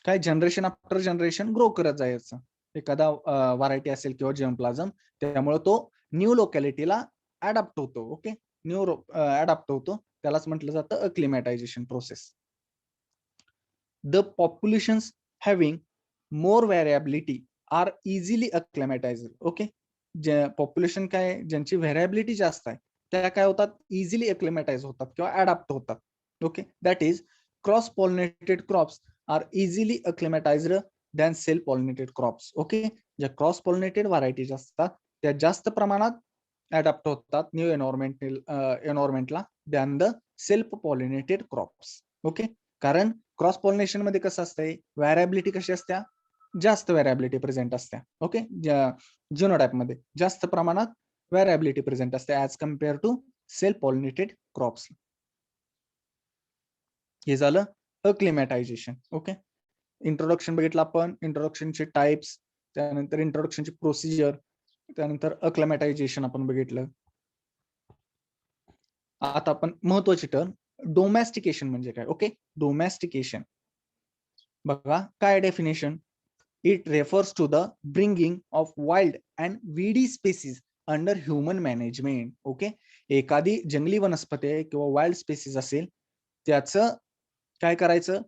काय जनरेशन आफ्टर जनरेशन ग्रो करत जायचं एखादा व्हरायटी असेल किंवा जर्मप्लाझम, त्यामुळे तो न्यू लोकॅलिटीला अडॅप्ट होतो. ओके, न्यू अडॅप्ट होतो, त्यालाच म्हटलं जातं acclimatization process. The populations having more variability are easily acclimatized. Okay, जे पॉप्युलेशन काय ज्यांची व्हेरिएबिलिटी जास्त आहे त्या काय होतात, इझिली अक्लिमॅटाइज होतात किंवा अडॅप्ट होतात. Okay, that is cross pollinated crops are easily acclimatized than self pollinated crops. Okay, ज्या क्रॉस पॉलिनेटेड व्हरायटीज असतात त्या जास्त प्रमाणात अडॅप्ट होतात न्यू एन्व्हायरमेंटला than the self pollinated crops. Okay, कारण क्रॉस पॉलिनेशन मध्ये कसं असतंय, व्हेरिएबिलिटी कशी असत्या, जास्त व्हेरिएबिलिटी प्रेझेंट असत्या. ओके, जिनोटाइप मध्ये जास्त प्रमाणात व्हेरिएबिलिटी प्रेझेंट असते as compare to self pollinated crops. हे झालं अक्लिमॅटायझेशन. ओके, इंट्रोडक्शन बघितलं आपण, इंट्रोडक्शनचे टाइप्स, त्यानंतर इंट्रोडक्शनची प्रोसिजर, त्यानंतर अक्लमॅटायझेशन आपण बघितलं. आता आपण महत्वाची टर्म डोमॅस्टिकेशन म्हणजे काय. ओके, डोमॅस्टिकेशन बघा काय definition. It refers to the bringing of wild and weedy species under human management. Okay, एखादी जंगली वनस्पती आहे किंवा वाईल्ड स्पेसीज असेल त्याचं काय करायचं,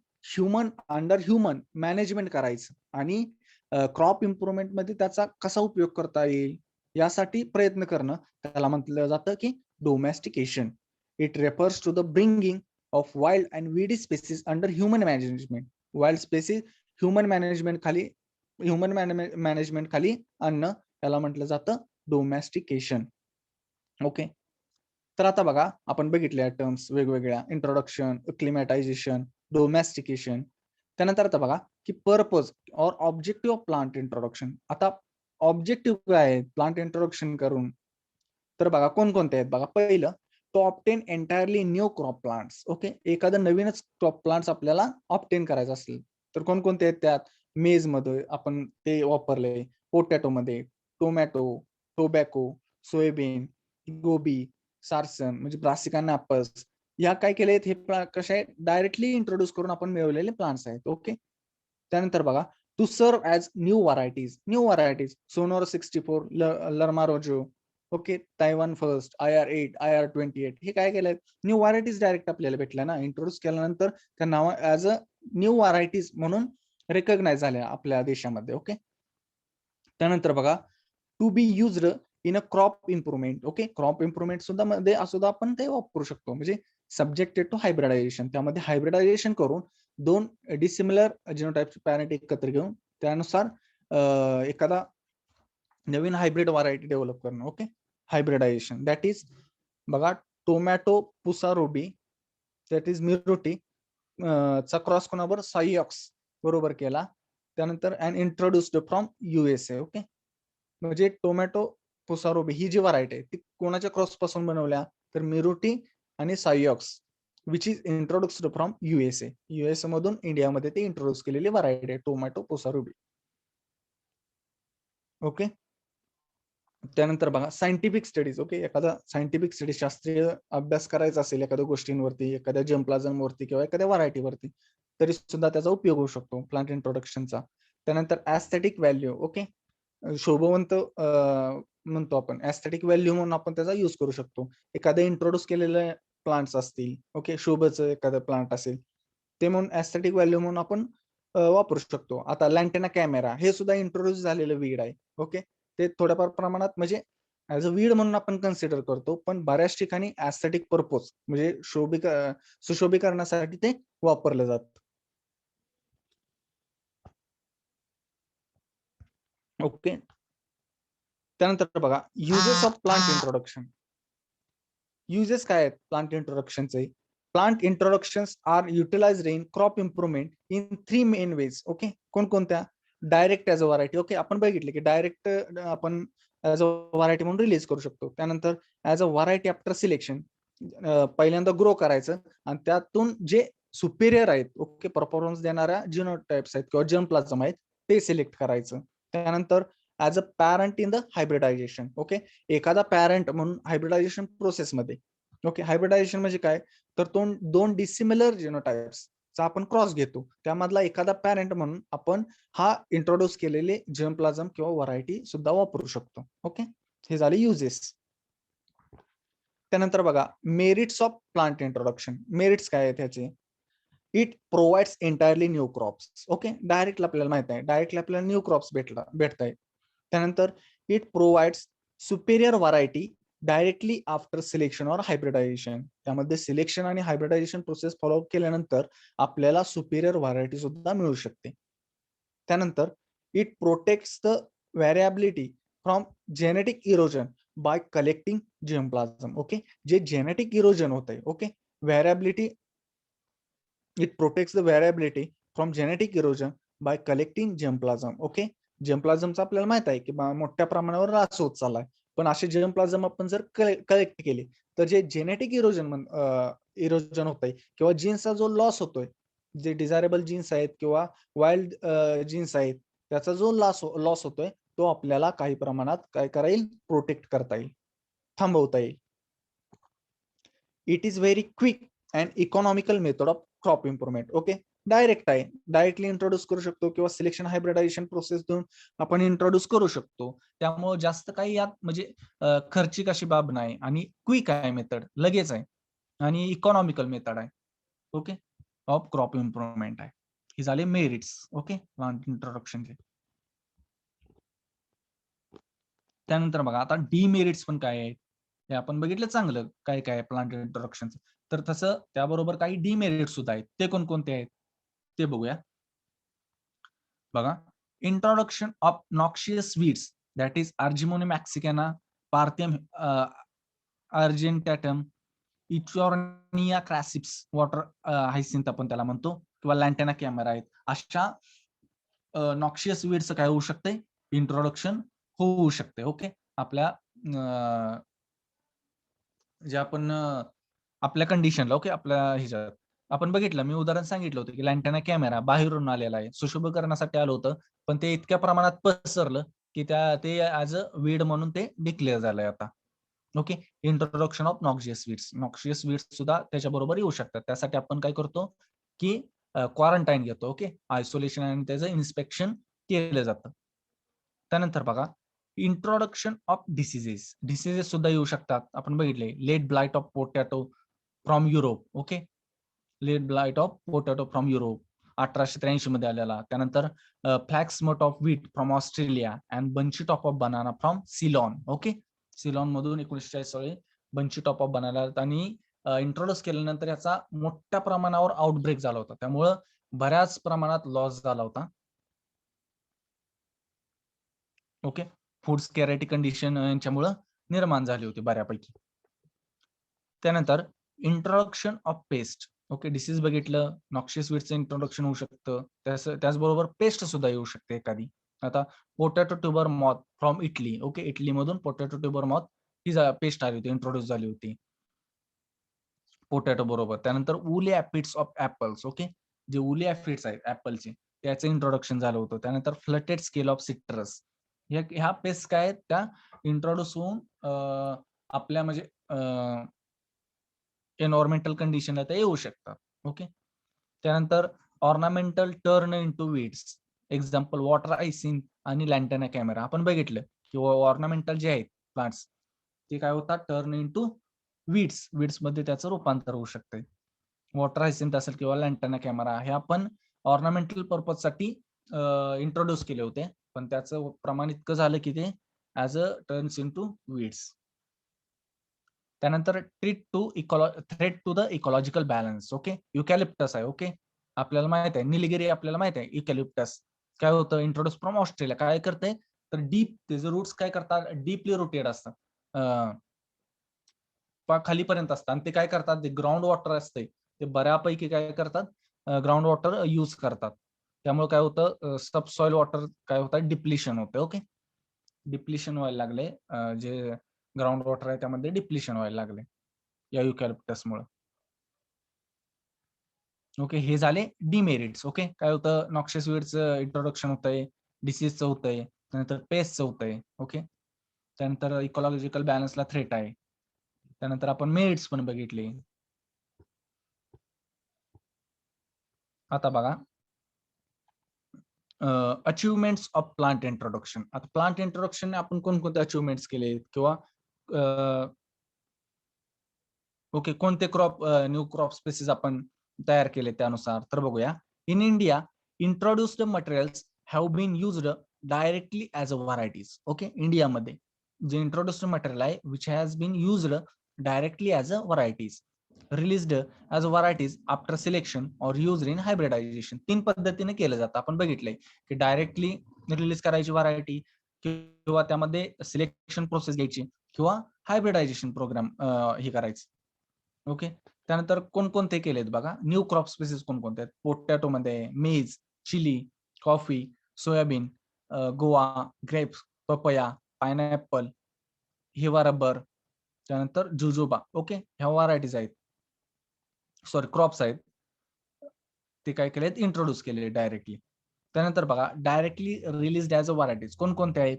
अंडर ह्युमन मॅनेजमेंट करायचं आणि क्रॉप इम्प्रुव्हमेंट मध्ये त्याचा कसा उपयोग करता येईल यासाठी प्रयत्न करणं, त्याला म्हटलं जातं की domestication. It refers to the bringing of wild and weedy species under human management. Wild species human management खाली आणणं, त्याला म्हटलं जातं डोमॅस्टिकेशन. ओके, तर आता बघा आपण बघितल्या टर्म्स वेगवेगळ्या, इंट्रोडक्शन, एक्लिमॅटायझेशन, डोमॅस्टिकेशन. त्यानंतर आता बघा की पर्पज और ऑब्जेक्टिव्ह ऑफ प्लांट इंट्रोडक्शन. आता ऑब्जेक्टिव्ह काय आहे प्लांट इंट्रोडक्शन करून, तर बघा कोणकोणते आहेत बघा. पहिलं, to obtain entirely new crop plants. Okay, एखादं नवीनच क्रॉप प्लांट्स आपल्याला ऑप्टेन करायचं असेल तर कोणकोणते आहेत त्यात. मेज मध्ये आपण ते वापरले, पोटॅटो मध्ये, टोमॅटो, टोबॅको, सोयाबीन, गोबी, सारसन म्हणजे ब्रासिका नॅपल्स, या काय केले हे कसे आहेत डायरेक्टली इंट्रोड्यूस करून आपण मिळवलेले प्लांट्स आहेत. ओके, त्यानंतर बघा to serve as new varieties Sonora 64, Lerma Rojo, okay, Taiwan first, IR8, IR28, हे काय केलंय न्यू व्हरायटीज डायरेक्ट आपल्याला भेटल्या ना. इंट्रोड्यूस केल्यानंतर त्या नाव ऍज अ न्यू व्हरायटीज म्हणून रेकग्नाइज झाल्या आपल्या देशामध्ये. ओके, त्यानंतर बघा to be used in a crop improvement. Okay, crop improvement सुद्धा मध्ये सुद्धा आपण ते वापरू शकतो, म्हणजे सब्जेक्टेड टू हायब्रिडायझेशन. त्यामध्ये हायब्रिडायझेशन करून दोन डिसिमिलर जिनोटाइपचे पॅरेंट एकत्र घेऊन त्यानुसार एखादा नवीन हायब्रिड व्हरायटी डेव्हलप करणं. ओके, हायब्रिडायझेशन दॅट इज बघा tomato Pusa Ruby, that is मिरोटी चा क्रॉस कोणावर साईऑक्स बरोबर केला. त्यानंतर and introduced from USA. Okay, म्हणजे टोमॅटो पुसारोबी ही जी व्हरायटी आहे ती कोणाच्या क्रॉस पासून बनवल्या, तर मिरुटी आणि Sioux which is introduced from USA मधून इंडियामध्ये ते इंट्रोड्यूस केलेली व्हरायटी आहे टोमॅटो पुसारोबी. ओके, त्यानंतर बघा सायंटिफिक स्टडीज. ओके, एखादा सायंटिफिक स्टडी शास्त्रीय अभ्यास करायचा असेल एखाद्या गोष्टींवरती, एखाद्या जर्मप्लाझमवरती किंवा एखाद्या व्हरायटीवरती, तरी सुद्धा त्याचा उपयोग होऊ शकतो प्लांट इंट्रोडक्शनचा. त्यानंतर ऍस्थेटिक व्हॅल्यू. ओके, शोभवंत म्हणतो आपण, ऍस्थेटिक व्हॅल्यू म्हणून आपण त्याचा युज करू शकतो. एखादे इंट्रोड्यूस केलेले प्लांट्स असतील, ओके, शोभेचं एखादं प्लांट असेल ते म्हणून ऍस्थेटिक व्हॅल्यू म्हणून आपण वापरू शकतो. आता लँटेना कॅमेरा हे सुद्धा इंट्रोड्यूस झालेलं वीड आहे. ओके, ते थोड्याफार प्रमाणात म्हणजे ऍज अ वीड म्हणून आपण कन्सिडर करतो, पण बऱ्याच ठिकाणी ऍस्थेटिक पर्पज म्हणजे सुशोभीकरणासाठी ते वापरलं जातं. ओके, त्यानंतर बघा uses of plant introduction. Uses काय आहेत प्लांट इंट्रोडक्शनचे. Plant introductions are utilized in crop improvement in 3 main ways. Okay, कोणकोणत्या. Direct as a variety. Okay, आपण बघितले की डायरेक्ट आपण ॲज अ व्हरायटी म्हणून रिलीज करू शकतो. त्यानंतर as a variety after selection, पहिल्यांदा ग्रो करायचं आणि त्यातून जे सुपेरियर आहेत, ओके, परफॉर्मन्स देणाऱ्या जिनोटाइप्स आहेत किंवा जर्मप्लाझम आहेत ते सिलेक्ट करायचं. त्यानंतर as a parent in the hybridisation. Okay, एखादा पॅरंट म्हणून हायब्रिडायझेशन प्रोसेसमध्ये. ओके, हायब्रिडायझेशन म्हणजे काय, तर दोन डिसिमिलर जिनोटाइप्स चा आपण क्रॉस घेतो, त्यामधला एखादा पॅरेंट म्हणून आपण हा इंट्रोड्यूस केलेले जर्मप्लाझम किंवा व्हरायटी सुद्धा वापरू शकतो. ओके, हे झाले युजेस. त्यानंतर बघा merits of plant introduction. Merits काय आहेत त्याचे. It provides entirely new crops. Okay, directly आपल्याला माहित आहे डायरेक्टली आपल्याला न्यू क्रॉप्स भेटतायत. त्यानंतर it provides superior variety directly after selection और हायब्रिडायझेशन. त्यामध्ये सिलेक्शन आणि हायब्रिडायझेशन प्रोसेस फॉलो केल्यानंतर आपल्याला सुपेरियर व्हरायटी सुद्धा मिळू शकते. त्यानंतर it protects the variability from genetic erosion by collecting germplasm. Okay, जे जेनेटिक इरोजन होत आहे, okay, variability, it protects the variability from genetic erosion by collecting germplasm. Okay, जर्मप्लाझमचा आपल्याला माहित आहे की मोठ्या प्रमाणावर ऱ्हास होत चाललाय, पण असे जर्मप्लाझम आपण जर कलेक्ट केले तर जे जेनेटिक इरोजन होत आहे किंवा जीन्सचा जो लॉस होतोय, जे डिझायरेबल जीन्स आहेत किंवा वाईल्ड जीन्स आहेत त्याचा जो लॉस होतोय तो आपल्याला काही प्रमाणात काय करता येईल, प्रोटेक्ट करता येईल, थांबवता येईल. It is very quick and economical method of crop improvement. Okay, direct आहे, डायरेक्टली इंट्रोड्यूस करू शकतो किंवा सिलेक्शन हायब्रिडायझेशन प्रोसेस देऊन आपण इंट्रोड्यूस करू शकतो. त्यामुळे जास्त काही यात म्हणजे खर्चिक अशी बाब नाही आणि क्विक आहे मेथड, लगेच आहे आणि इकॉनॉमिकल मेथड आहे. ओके, ऑफ क्रॉप इम्प्रुव्हमेंट आहे. हे झाले मेरिट्स. Okay, plant इंट्रोडक्शनचे. त्यानंतर बघा आता डीमेरिट्स पण काय आहेत हे आपण बघितलं चांगलं, काय काय प्लांट इंट्रोडक्शनचं. तर तसं त्याबरोबर काही डीमेरिट सुद्धा आहेत. ते कोणकोणते आहेत ते बघूया. बघा, introduction of noxious weeds that is Argemone mexicana, Parthenium argentatum, Eichhornia crassipes, water hyacinth आपण त्याला म्हणतो, किंवा लॅन्टेना कॅमेरा आहेत. अशा नॉक्शियस वीड्स काय होऊ शकते, इंट्रोडक्शन होऊ शकते. ओके, आपल्या जे आपण आपल्या कंडिशनला, ओके, आपल्या ह्याच्यात आपण बघितलं, मी उदाहरण सांगितलं होतं की लॅन्टेना कॅमेरा बाहेरून आलेला आहे, सुशोभीकरणासाठी आलं होतं, पण ते इतक्या प्रमाणात पसरलं की ते ऍज अ वीड म्हणून ते डिक्लेअर झालंय आता. Okay, introduction of noxious weeds, noxious weeds सुद्धा त्याच्याबरोबर येऊ शकतात. त्यासाठी आपण काय करतो की क्वारंटाईन घेतो. ओके, आयसोलेशन आणि त्याचं इन्स्पेक्शन केलं जातं. त्यानंतर बघा, इंट्रोडक्शन ऑफ डिसीजेस सुद्धा येऊ शकतात. आपण बघितले late blight of potato from Europe. Okay, late blight of potato from Europe 1883 मध्ये आलेला. त्यानंतर flag smut of wheat from Australia and bunchy top of banana from Ceylon. Okay, Ceylon मधून 1940 साली बंची टॉप ऑफ बनाना आणि इंट्रोड्यूस केल्यानंतर याचा मोठ्या प्रमाणावर आउटब्रेक झाला होता. त्यामुळं बऱ्याच प्रमाणात लॉस झाला होता. ओके, फूड स्कॅरिटी कंडिशन यांच्यामुळं निर्माण झाली होती बऱ्यापैकी. त्यानंतर introduction of paste. Okay, disease बघितलं, नॉक्शियस वीडचं इंट्रोडक्शन होऊ शकतं, त्याचबरोबर पेस्ट सुद्धा येऊ शकते एखादी. आता potato tuber moth from Italy. Okay, Italy मधून पोटॅटो ट्युबर मॉथ ही पेस्ट आली होती, इंट्रोड्यूस झाली होती पोटॅटो बरोबर. त्यानंतर उली ऍपिड्स ऑफ ऍपल्स. ओके, जे उली ऍफिड्स आहेत ऍपलचे, त्याचं इंट्रोडक्शन झालं होतं. त्यानंतर फ्लटेड स्केल ऑफ सिट्रस, ह्या पेस्ट काय आहेत, त्या इंट्रोड्यूस होऊन आपल्या म्हणजे एन्व्हायरमेंटल कंडिशनला ते येऊ शकतात. ओके, त्यानंतर ornamental turn into weeds, example water hyacinth आणि लॅन्टेना कॅमेरा. आपण बघितलं की ऑर्नामेंटल जे आहेत प्लांट्स ते काय होतात, टर्न इंटू वीड्स मध्ये त्याचं रूपांतर होऊ शकते. वॉटर हायसिंथ असेल किंवा लॅन्टेना कॅमेरा, हे आपण ऑर्नामेंटल पर्पज साठी इंट्रोड्यूस केले होते, पण त्याचं प्रमाण इतकं झालं की ते as a turns into weeds. त्यानंतर threat to the ecological balance. Okay, eucalyptus आहे. ओके, आपल्याला माहित आहे निलगिरी, आपल्याला माहित आहे युकॅलिप्टस काय होतं, इंट्रोड्यूस फ्रॉम ऑस्ट्रेलिया. काय करते तर डीप, त्याचे रूट्स काय करतात, डीपली रोटेड असतात, खालीपर्यंत असतात, आणि ते काय करतात, ते ग्राउंड वॉटर असते ते बऱ्यापैकी काय करतात, ग्राउंड वॉटर यूज करतात. त्यामुळे काय होतं, सबसॉइल वॉटर काय होतं, डिप्लिशन होते. ओके, डिप्लिशन व्हायला लागले, जे ग्राउंड वॉटर आहे त्यामध्ये डिप्लिशन व्हायला लागले या युकॅलिप्टसमुळे. ओके, हे झाले डिमेरिट्स. ओके, काय होतं, नॉक्शियस वीडचं इंट्रोडक्शन होतंय, डिसीजचं होतंय, त्यानंतर पेस्टचं होतंय. ओके, त्यानंतर इकॉलॉजिकल बॅलन्सला थ्रेट आहे. त्यानंतर आपण मेरिट्स पण बघितले. आता बघा, अचिव्हमेंट्स ऑफ प्लांट इंट्रोडक्शन. आता प्लांट इंट्रोडक्शन आपण कोणकोणते अचिव्हमेंट्स केले किंवा ओके, कोणते न्यू क्रॉप स्पेसिस आपण तयार केले त्यानुसार तर बघूया. In India, introduced materials have been used directly as a varieties. Okay, इंडियामध्ये जे इंट्रोड्युस्ड मटेरियल आहे which has been used directly as a varieties, released as a varieties after selection or used in hybridisation. 3 पद्धतीने केलं जातं. आपण बघितलंय की directly release करायची व्हरायटी, किंवा त्यामध्ये सिलेक्शन प्रोसेस घ्यायची, किंवा हायब्रिडायझेशन प्रोग्राम हे करायचं. ओके, त्यानंतर कोणकोणते केलेत बघा, न्यू क्रॉप स्पेसिस कोणकोणते आहेत, पोटॅटो मध्ये maize, chilli, coffee, soybean, guava, grapes, papaya, pineapple, Hevea rubber, त्यानंतर जुजुबा. ओके, ह्या व्हरायटीज आहेत, सॉरी क्रॉप्स आहेत, ते काय केलेत, इंट्रोड्यूस केले डायरेक्टली. त्यानंतर बघा directly release as a varieties कोणकोणते आहेत,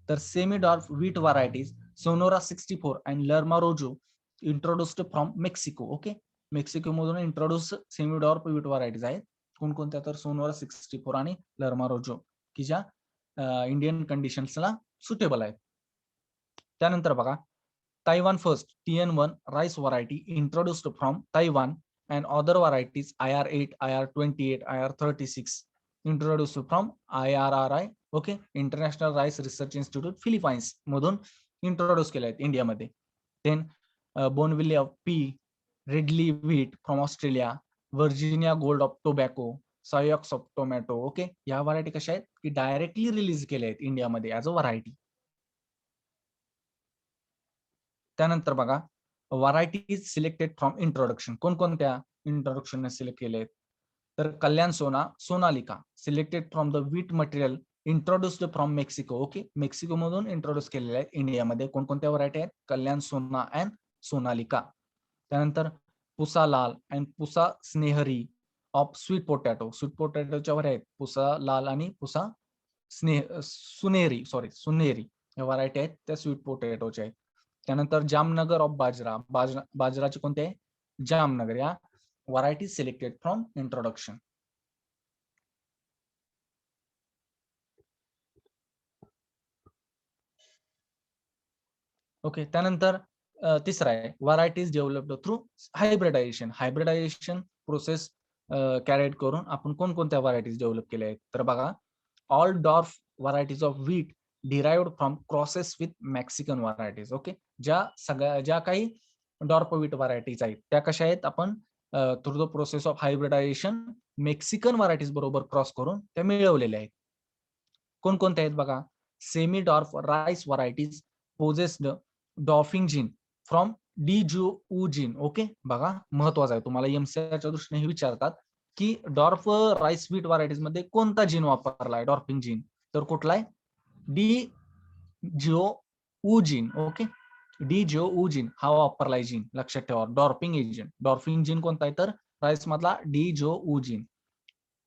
तर semi dwarf wheat varieties Sonora 64 and Lerma Rojo introduced from Mexico. Okay, Mexico मधून introduce semi dwarf wheat varieties आहेत कोणकोणत्या, तर सोनोरा 64 आणि लर्मा रोजो, की ज्या इंडियन कंडिशन्सला सुटेबल आहेत. त्यानंतर बघा Taiwan first TN1 rice variety introduced from Taiwan and other varieties IR8, IR28, IR36 introduced from IRRI, okay, International Rice Research Institute Philippines मधून इंट्रोड्यूस केले आहेत इंडियामध्ये. Then Bonneville of pea, Ridley wheat from Australia, Virginia Gold of tobacco, Sioux of tomato. Okay, या variety कशा आहेत की directly release केल्या आहेत इंडियामध्ये ऍज अ व्हरायटी. त्यानंतर बघा व्हरायटीज सिलेक्टेड फ्रॉम इंट्रोडक्शन कोणकोणत्या इंट्रोडक्शन सिलेक्ट केले आहेत, तर कल्याण सोना, Sonalika selected from the wheat material introduced from Mexico. Okay, Mexico मधून इंट्रोड्यूस केलेले आहेत इंडियामध्ये कोणकोणत्या व्हरायटी आहेत, कल्याण सोना अँड सोनालिका. त्यानंतर Pusa Lal and Pusa Sunehri of sweet potato, sweet पोटॅटोच्या व्हरायटी आहेत पुसा लाल आणि पुसा सुनेरी, सुनेरी या व्हरायटी आहेत त्या स्वीट पोटॅटोच्या आहेत. त्यानंतर जामनगर ऑफ बाजरा, बाजराचे कोणते आहे, जामनगर, या variety selected from introduction. Okay, त्यानंतर तिसरा आहे varieties developed through hybridisation. Hybridisation process carried करून आपण कोणकोणत्या व्हरायटीज डेव्हलप केल्या आहेत, तर बघा all dwarf varieties of wheat derived from crosses with Mexican varieties. Okay, ज्या काही डॉर्फ व्हीट व्हरायटीज आहेत त्या कशा आहेत, आपण through the process of hybridization Mexican varieties बरोबर क्रॉस करून त्या मिळवलेल्या आहेत. कोणकोणत्या आहेत बघा, semi dwarf rice varieties possessed dwarfing gene from Dee Geo Woo Gen. Okay, बघा महत्वाचं आहे, तुम्हाला एमसीआरच्या दृष्टीने हे विचारतात की डॉर्फ राईस व्हीट व्हरायटीज मध्ये कोणता जीन वापरलाय डॉर्फिंग जीन, तर कुठला आहे, D gene. Okay, D gene हा वापरलाय जीन, लक्षात ठेवा. डॉर्फिंग एजंट, डॉर्फिंग जीन कोणता आहे, तर राईस मधला डी जीन.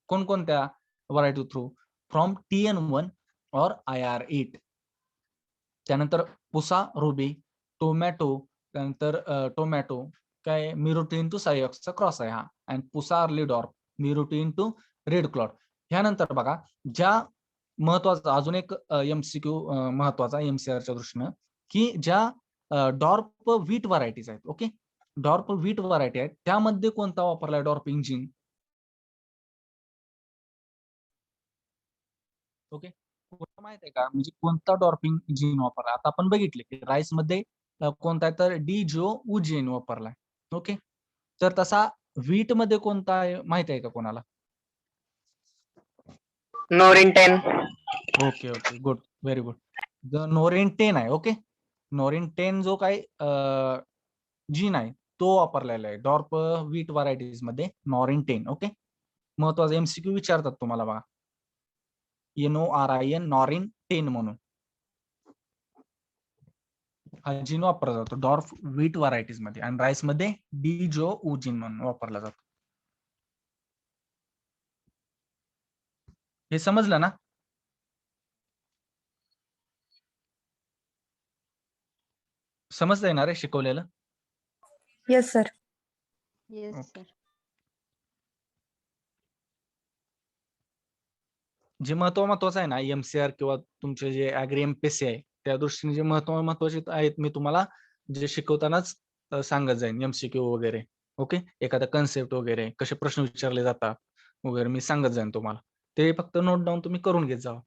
कोणकोणत्या व्हरायटी थ्रू, फ्रॉम TN1 और IR8. त्यानंतर पुसा रुबी, टोमॅटो, त्यानंतर टोमॅटो काय मिरोटीन टू सायॉक्सचा क्रॉस आहे हा, and Pusa early dwarf Meeruti to Red Cloud. ह्यानंतर बघा ज्या महत्वाचा अजून एक MCQ महत्वाचा MCRच्या दृष्टीनं, की ज्या डॉर्फ व्हीट व्हरायटीज आहेत, ओके, डॉर्फ व्हीट व्हरायटी आहेत त्यामध्ये कोणता वापरलाय डॉर्फिंग जीन. ओके, कोणता माहित आहे का, म्हणजे कोणता डॉर्फिंग जीन वापरला, आता आपण बघितले की राईस मध्ये कोणता आहे, तर जीन वापरलाय. ओके, तर तसा व्हीट मध्ये कोणता आहे माहित आहे का कोणाला. Norin 10. Okay okay, good, very good. Norin 10 आहे. ओके, नोरिन 10 जो काही जीन आहे तो वापरलेला आहे डॉर्फ व्हीट व्हरायटीज मध्ये, नॉरिन 10. ओके, महत्वाचा MCQ विचारतात तुम्हाला बघा, NORIN नॉरिन 10 म्हणून हा जीन वापरला जातो डॉर्फ व्हीट व्हरायटीज मध्ये, आणि राईस मध्ये जीन म्हणून वापरला जातो. हे समजलं ना. समजता येणार आहे शिकवलेलं. Yes sir. Yes Okay. Sir. जे महत्वाचं आहे ना MCR किंवा तुमचे जे ऍग्री MPSC आहे त्या दृष्टीने जे महत्वाचे आहेत मी तुम्हाला जे शिकवतानाच सांगत जाईन, MCQ वगैरे. ओके, एखादा कन्सेप्ट वगैरे कसे प्रश्न विचारले जातात वगैरे मी सांगत जाईन तुम्हाला, ते फक्त नोट डाऊन तुम्ही करून घेत जावा.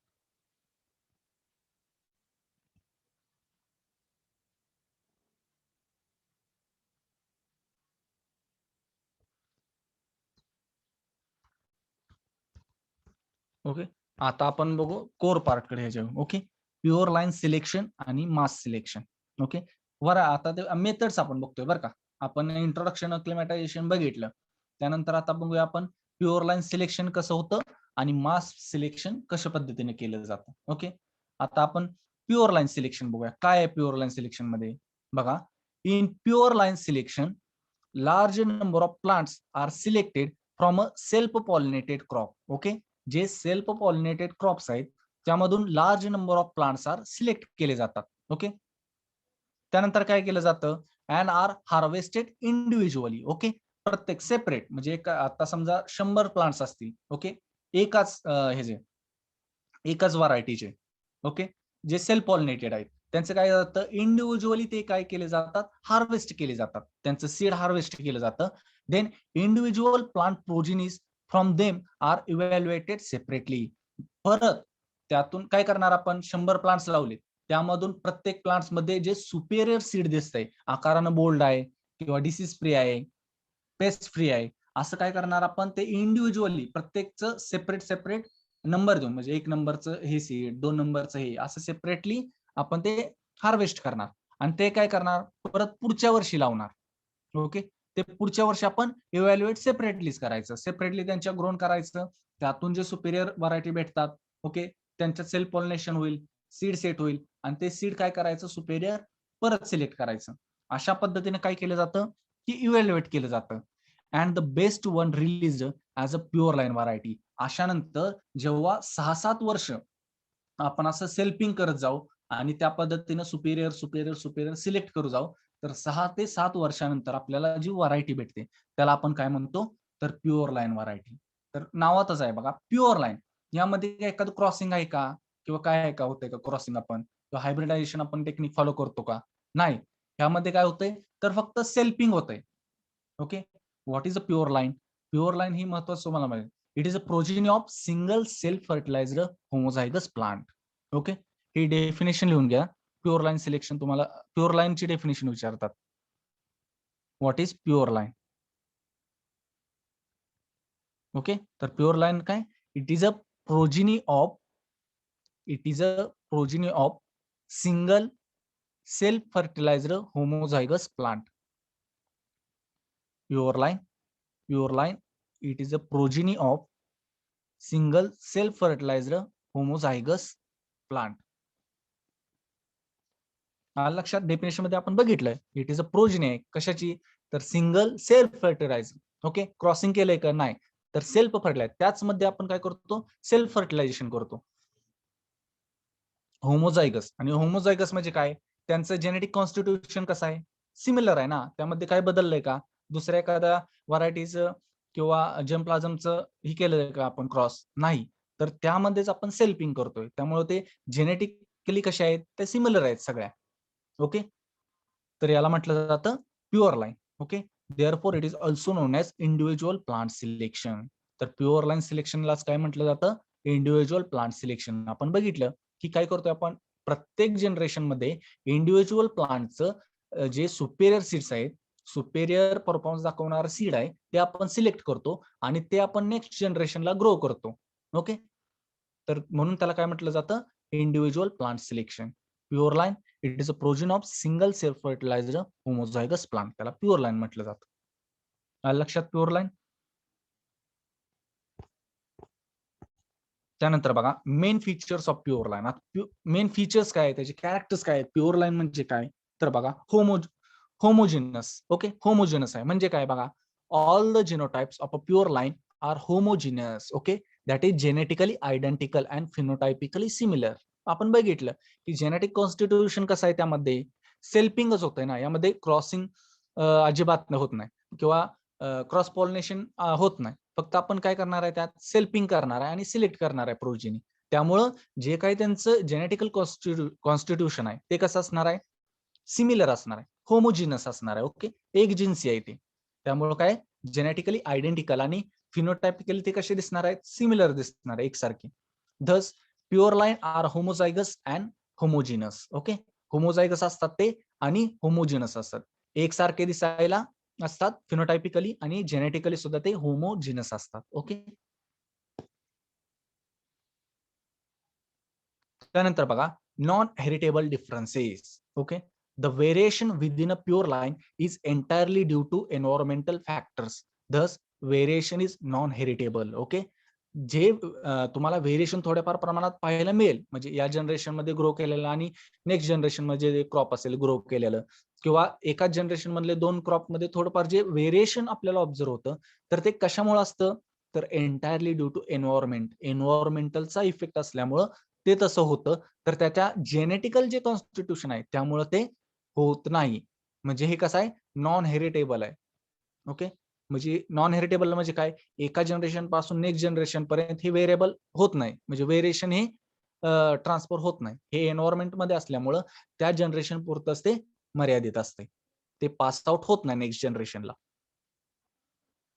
ओके, आता आपण बघू कोर पार्ट कडे ह्याच्या. ओके, प्युअर लाईन सिलेक्शन आणि मास सिलेक्शन. ओके, बरं आता ते मेथड्स आपण बघतोय बरं का. आपण इंट्रोडक्शन अक्लिमॅटायझेशन बघितलं, त्यानंतर आता बघूया आपण प्युअर लाईन सिलेक्शन कसं होतं आणि मास सिलेक्शन कशा पद्धतीने केलं जातं. ओके, आता आपण प्युअर लाईन सिलेक्शन बघूया. काय आहे प्युअर लाईन सिलेक्शन मध्ये, बघा in pure line selection large number of plants are selected from a self pollinated crop. Okay, जे सेल्फ पॉलिनेटेड क्रॉप्स आहेत त्यामधून large number of plants are select केले जातात. ओके, त्यानंतर काय केलं जातं, and are harvested individually. Okay, प्रत्येक सेपरेट, म्हणजे एक आता समजा 100 प्लांट्स असतील. ओके, एकाच एकाच व्हरायटीचे. ओके, जे सेल्फ पॉलिनेटेड आहेत त्यांचं काय जातं, इंडिव्हिज्युअली ते काय केले जातात, हार्वेस्ट केले जातात, त्यांचं सीड हार्वेस्ट केलं जातं. Then individual plant progenies from them are evaluated separately. परत त्यातून काय करणार, आपण 100 प्लांट्स लावले, त्यामधून प्रत्येक प्लांट्स मध्ये जे सुपेरियर सीड दिसतंय, आकारानं बोल्ड आहे किंवा डिसीज फ्री आहे, पेस्ट फ्री आहे, असं काय करणार आपण, ते इंडिव्हिज्युअली प्रत्येकचं सेपरेट सेपरेट नंबर देऊन, म्हणजे 1 नंबरचं हे सीड, 2 नंबरचं हे, असं सेपरेटली आपण ते हार्वेस्ट करणार आणि ते काय करणार, परत पुढच्या वर्षी लावणार. ओके, ते पुढच्या वर्षी आपण इव्हॅल्युएट सेपरेटलीच करायचं, सेपरेटली त्यांच्या ग्रोन करायचं, त्यातून जे सुपेरियर व्हरायटी भेटतात. ओके, त्यांच्यात सेल्फ पॉलिनेशन होईल, सीड सेट होईल आणि ते सीड काय करायचं, सुपेरियर परत सिलेक्ट करायचं. अशा पद्धतीने काय केलं जातं, की इव्हॅल्युएट केलं जातं. And the best one release as a pure line variety. अशा नंतर जेव्हा 6-7 वर्ष आपण असं सेल्फिंग करत जाऊ आणि त्या पद्धतीनं सुपेरियर सुपेरियर सुपेरियर सिलेक्ट करू जाऊ, तर 6 ते 7 वर्षानंतर आपल्याला जी व्हरायटी भेटते त्याला आपण काय म्हणतो, तर प्युअर लाईन व्हरायटी. तर नावातच आहे बघा, प्युअर लाईन. यामध्ये काय एखादं क्रॉसिंग आहे का, किंवा काय आहे का, होतंय का क्रॉसिंग, आपण किंवा हायब्रिडायझेशन आपण टेक्निक फॉलो करतो का, नाही. यामध्ये काय होतंय, तर फक्त सेल्फिंग होतंय. Okay, what is a pure line? Pure line ही महत्वाचं तुम्हाला माहिती, it is a progeny of single self fertilizer homozygous plant. Okay, ही डेफिनेशन लिहून घ्या. प्युअर लाईन सिलेक्शन तुम्हाला प्युअर लाईनची डेफिनेशन विचारतात. What is pure line? Okay, तर प्युअर लाईन काय, it is a progeny of single self fertilizer homozygous plant. Pure line it is a progeny of single self fertilizer homozygous plant. लक्षात, definition मध्ये आपण बघितलंय, it is a progeny आहे कशाची, तर single self fertiliser. Okay, crossing केलंय का, नाही, तर सेल्फ फर्टिलायझर, त्याच मध्ये आपण काय करतो, सेल्फ फर्टिलायझेशन करतो. होमोझायगस, आणि होमोझायगस म्हणजे काय, त्यांचं जेनेटिक कॉन्स्टिट्यूशन कसं आहे, सिमिलर आहे ना, त्यामध्ये काय बदललंय का, दुसऱ्या एखाद्या व्हरायटीचं किंवा जर्मप्लाझमचं ही केलंय का आपण क्रॉस, नाही, तर त्यामध्येच आपण सेल्फिंग करतोय, त्यामुळे ते जेनेटिकली कसे आहेत, ते सिमिलर आहेत सगळ्या. ओके, तर याला म्हटलं जातं pure line. Okay, therefore it is also known as individual plant selection. तर प्युअर लाईन सिलेक्शनलाच काय म्हटलं जातं, इंडिव्हिज्युअल प्लांट सिलेक्शन. आपण बघितलं की काय करतोय आपण, प्रत्येक जनरेशन मध्ये इंडिव्हिज्युअल प्लांटचं जे सुपेरियर सीड्स आहेत, सुपेरियर परफॉर्मन्स दाखवणारं सीड आहे, ते आपण सिलेक्ट करतो आणि ते आपण नेक्स्ट जनरेशनला ग्रो करतो. ओके, तर म्हणून त्याला काय म्हटलं जातं, individual plant selection. Pure line, it is a progeny of single self fertilizer homozygous plant, त्याला प्युअर लाईन म्हटलं जातं. लक्षात, प्युअर लाईन. त्यानंतर बघा, main features of pure line. Main features काय आहेत, त्याचे कॅरेक्टर्स काय आहेत, प्युअर लाईन म्हणजे काय, तर बघा, होमोजिनस. ओके, होमोजिनस आहे म्हणजे काय बघा, all the genotypes of a pure line are homogeneous. Okay, that is genetically identical and phenotypically similar. आपण बघितलं की जेनेटिक कॉन्स्टिट्यूशन कसं आहे, त्यामध्ये सेल्फिंगच होतंय ना, यामध्ये क्रॉसिंग अजिबात होत नाही किंवा क्रॉस पॉलिनेशन होत नाही. फक्त आपण काय करणार आहे, त्यात सेल्फिंग करणार आहे आणि सिलेक्ट करणार आहे प्रोजिनी. त्यामुळं जे काही त्यांचं जेनेटिकल कॉन्स्टिट्यूशन आहे ते कसं असणार आहे, सिमिलर असणार आहे, होमोजिनस असणार आहे. ओके, एक जिन्सी आहे ते, त्यामुळं काय, जेनेटिकली आयडेंटिकल आणि फिनोटायपिकली ते कसे दिसणार आहेत, सिमिलर दिसणार आहे, एकसारखे. Thus pure line are homozygous and homogeneous. Okay, homozygous असतात ते आणि होमोजिनस असतात, एकसारखे दिसायला असतात फिनोटायपिकली आणि जेनेटिकली सुद्धा ते होमोजिनस असतात. ओके, त्यानंतर बघा, non heritable differences. Okay, the variation within a pure line is entirely due to environmental factors. Thus variation is non heritable. Okay, जे तुम्हाला व्हेरिएशन थोड्याफार प्रमाणात पाहायला मिळेल, म्हणजे या जनरेशन मध्ये ग्रो केलेलं आणि नेक्स्ट जनरेशन मध्ये क्रॉप असेल ग्रो केलेलं, किंवा एकाच जनरेशन मधले 2 क्रॉप मध्ये थोडंफार जे व्हेरिएशन आपल्याला ऑब्झर्व होतं, तर ते कशामुळे असतं, तर एंटायरली ड्यू टू एन्व्हायरमेंट, एन्व्हायरमेंटलचा इफेक्ट असल्यामुळं ते तसं होतं. तर त्याच्या जेनेटिकल जे कॉन्स्टिट्यूशन आहे त्यामुळं ते होत नाही. म्हणजे हे कसं आहे, नॉन हेरिटेबल आहे. ओके, म्हणजे नॉन हेरिटेबल म्हणजे काय, एका जनरेशन पासून नेक्स्ट जनरेशन पर्यंत हे व्हेरिएबल होत नाही. म्हणजे व्हेरिएशन हे ट्रान्सफर होत नाही. हे एन्व्हायरमेंट मध्ये असल्यामुळं त्या जनरेशन पुरतच ते मर्यादित असते. ते पास आउट होत नाही नेक्स्ट जनरेशनला.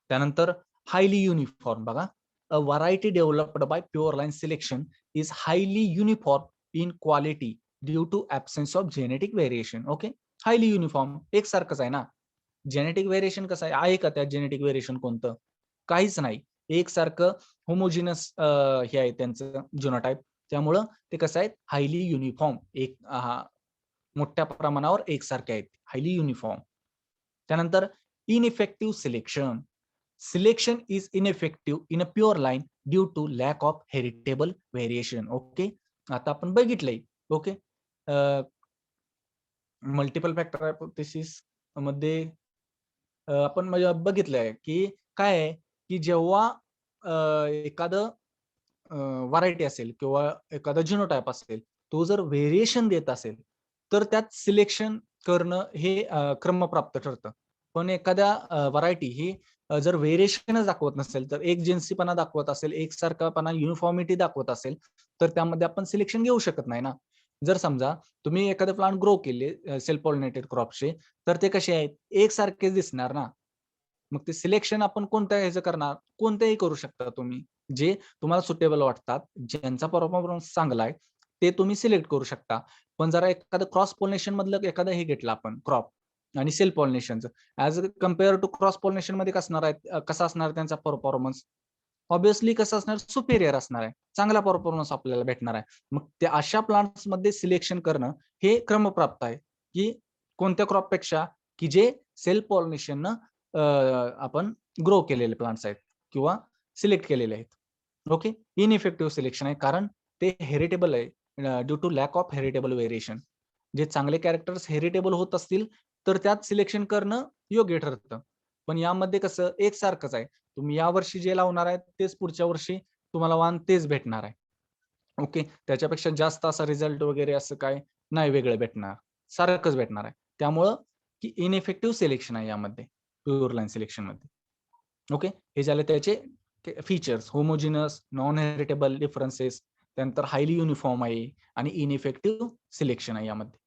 त्यानंतर हायली युनिफॉर्म बघा, a variety developed by pure line selection is highly uniform in quality due to absence of genetic variation. Okay, highly uniform एकसारखंच आहे ना. जेनेटिक व्हेरिएशन कसं आहे का त्यात जेनेटिक व्हेरिएशन कोणतं? काहीच नाही. एकसारखं होमोजिनस हे आहे त्यांचं जिनोटाइप. त्यामुळं ते कसं आहे, हायली युनिफॉर्म मोठ्या प्रमाणावर एकसारखे आहेत. Highly uniform. त्यानंतर ineffective selection. Selection is ineffective in a pure line due to lack of heritable variation. Okay. आता आपण बघितलंय. ओके. मल्टिपल फॅक्टर हायपोथेसिस मध्ये आपण म्हणजे बघितलंय, की काय आहे, की जेव्हा एखादं व्हरायटी असेल किंवा एखादा जिनोटाइप असेल, तो जर व्हेरिएशन देत असेल, तर त्यात सिलेक्शन करणं हे क्रमप्राप्त ठरतं. पण एखाद्या व्हरायटी ही जर व्हेरिएशनच दाखवत नसेल, तर एकजिन्सीपणा दाखवत असेल, एकसारखापणा, युनिफॉर्मिटी दाखवत असेल, तर त्यामध्ये आपण सिलेक्शन घेऊ शकत नाही ना. जर समजा तुम्ही एखादे प्लांट ग्रो केले सेल्फ पॉलिनेटेड क्रॉप्सचे, तर ते कसे आहेत? एकसारखेच दिसणार ना. मग ते सिलेक्शन आपण कोणत्या ह्याचं करणार? कोणतेही करू शकता तुम्ही. जे तुम्हाला सुटेबल वाटतात, ज्यांचा परफॉर्मन्स चांगला आहे, ते तुम्ही सिलेक्ट करू शकता. पण जरा एखादं क्रॉस पॉलिनेशन मधलं एखादं हे घेतलं आपण क्रॉप आणि सेल्फ पॉलिनेशनचं ॲज कंपेअर टू क्रॉस पॉलिनेशनमध्ये कसा असणार त्यांचा परफॉर्मन्स? ऑब्व्हियसली कसं असणार? सुपेरियर असणार आहे. चांगला परफॉर्मन्स आपल्याला भेटणार आहे. मग त्या अशा प्लांट्समध्ये सिलेक्शन करणं हे क्रमप्राप्त आहे, की कोणत्या क्रॉपपेक्षा, की जे सेल्फ पॉलिनेशननं आपण ग्रो केलेले प्लांट्स आहेत किंवा सिलेक्ट केलेले आहेत. ओके. इनइफेक्टिव्ह सिलेक्शन आहे कारण ते हेरिटेबल आहे due to lack of heritable variation. जे चांगले कॅरेक्टर्स हेरिटेबल होत असतील, तर त्यात सिलेक्शन करणं योग्य ठरतं. पण यामध्ये कसं एकसारखंच आहे. तुम्ही यावर्षी जे लावणार आहे तेच पुढच्या वर्षी तुम्हाला वाण तेच भेटणार आहे. ओके. त्याच्यापेक्षा जास्त असा रिझल्ट वगैरे असं काय नाही वेगळं भेटणार. सारखंच भेटणार आहे. त्यामुळं की इनइफेक्टिव्ह सिलेक्शन आहे यामध्ये, प्युअर लाईन सिलेक्शनमध्ये. ओके. हे झाले त्याचे features homogeneous, non heritable differences, त्यानंतर हायली युनिफॉर्म आहे आणि इनइफेक्टिव्ह सिलेक्शन आहे यामध्ये.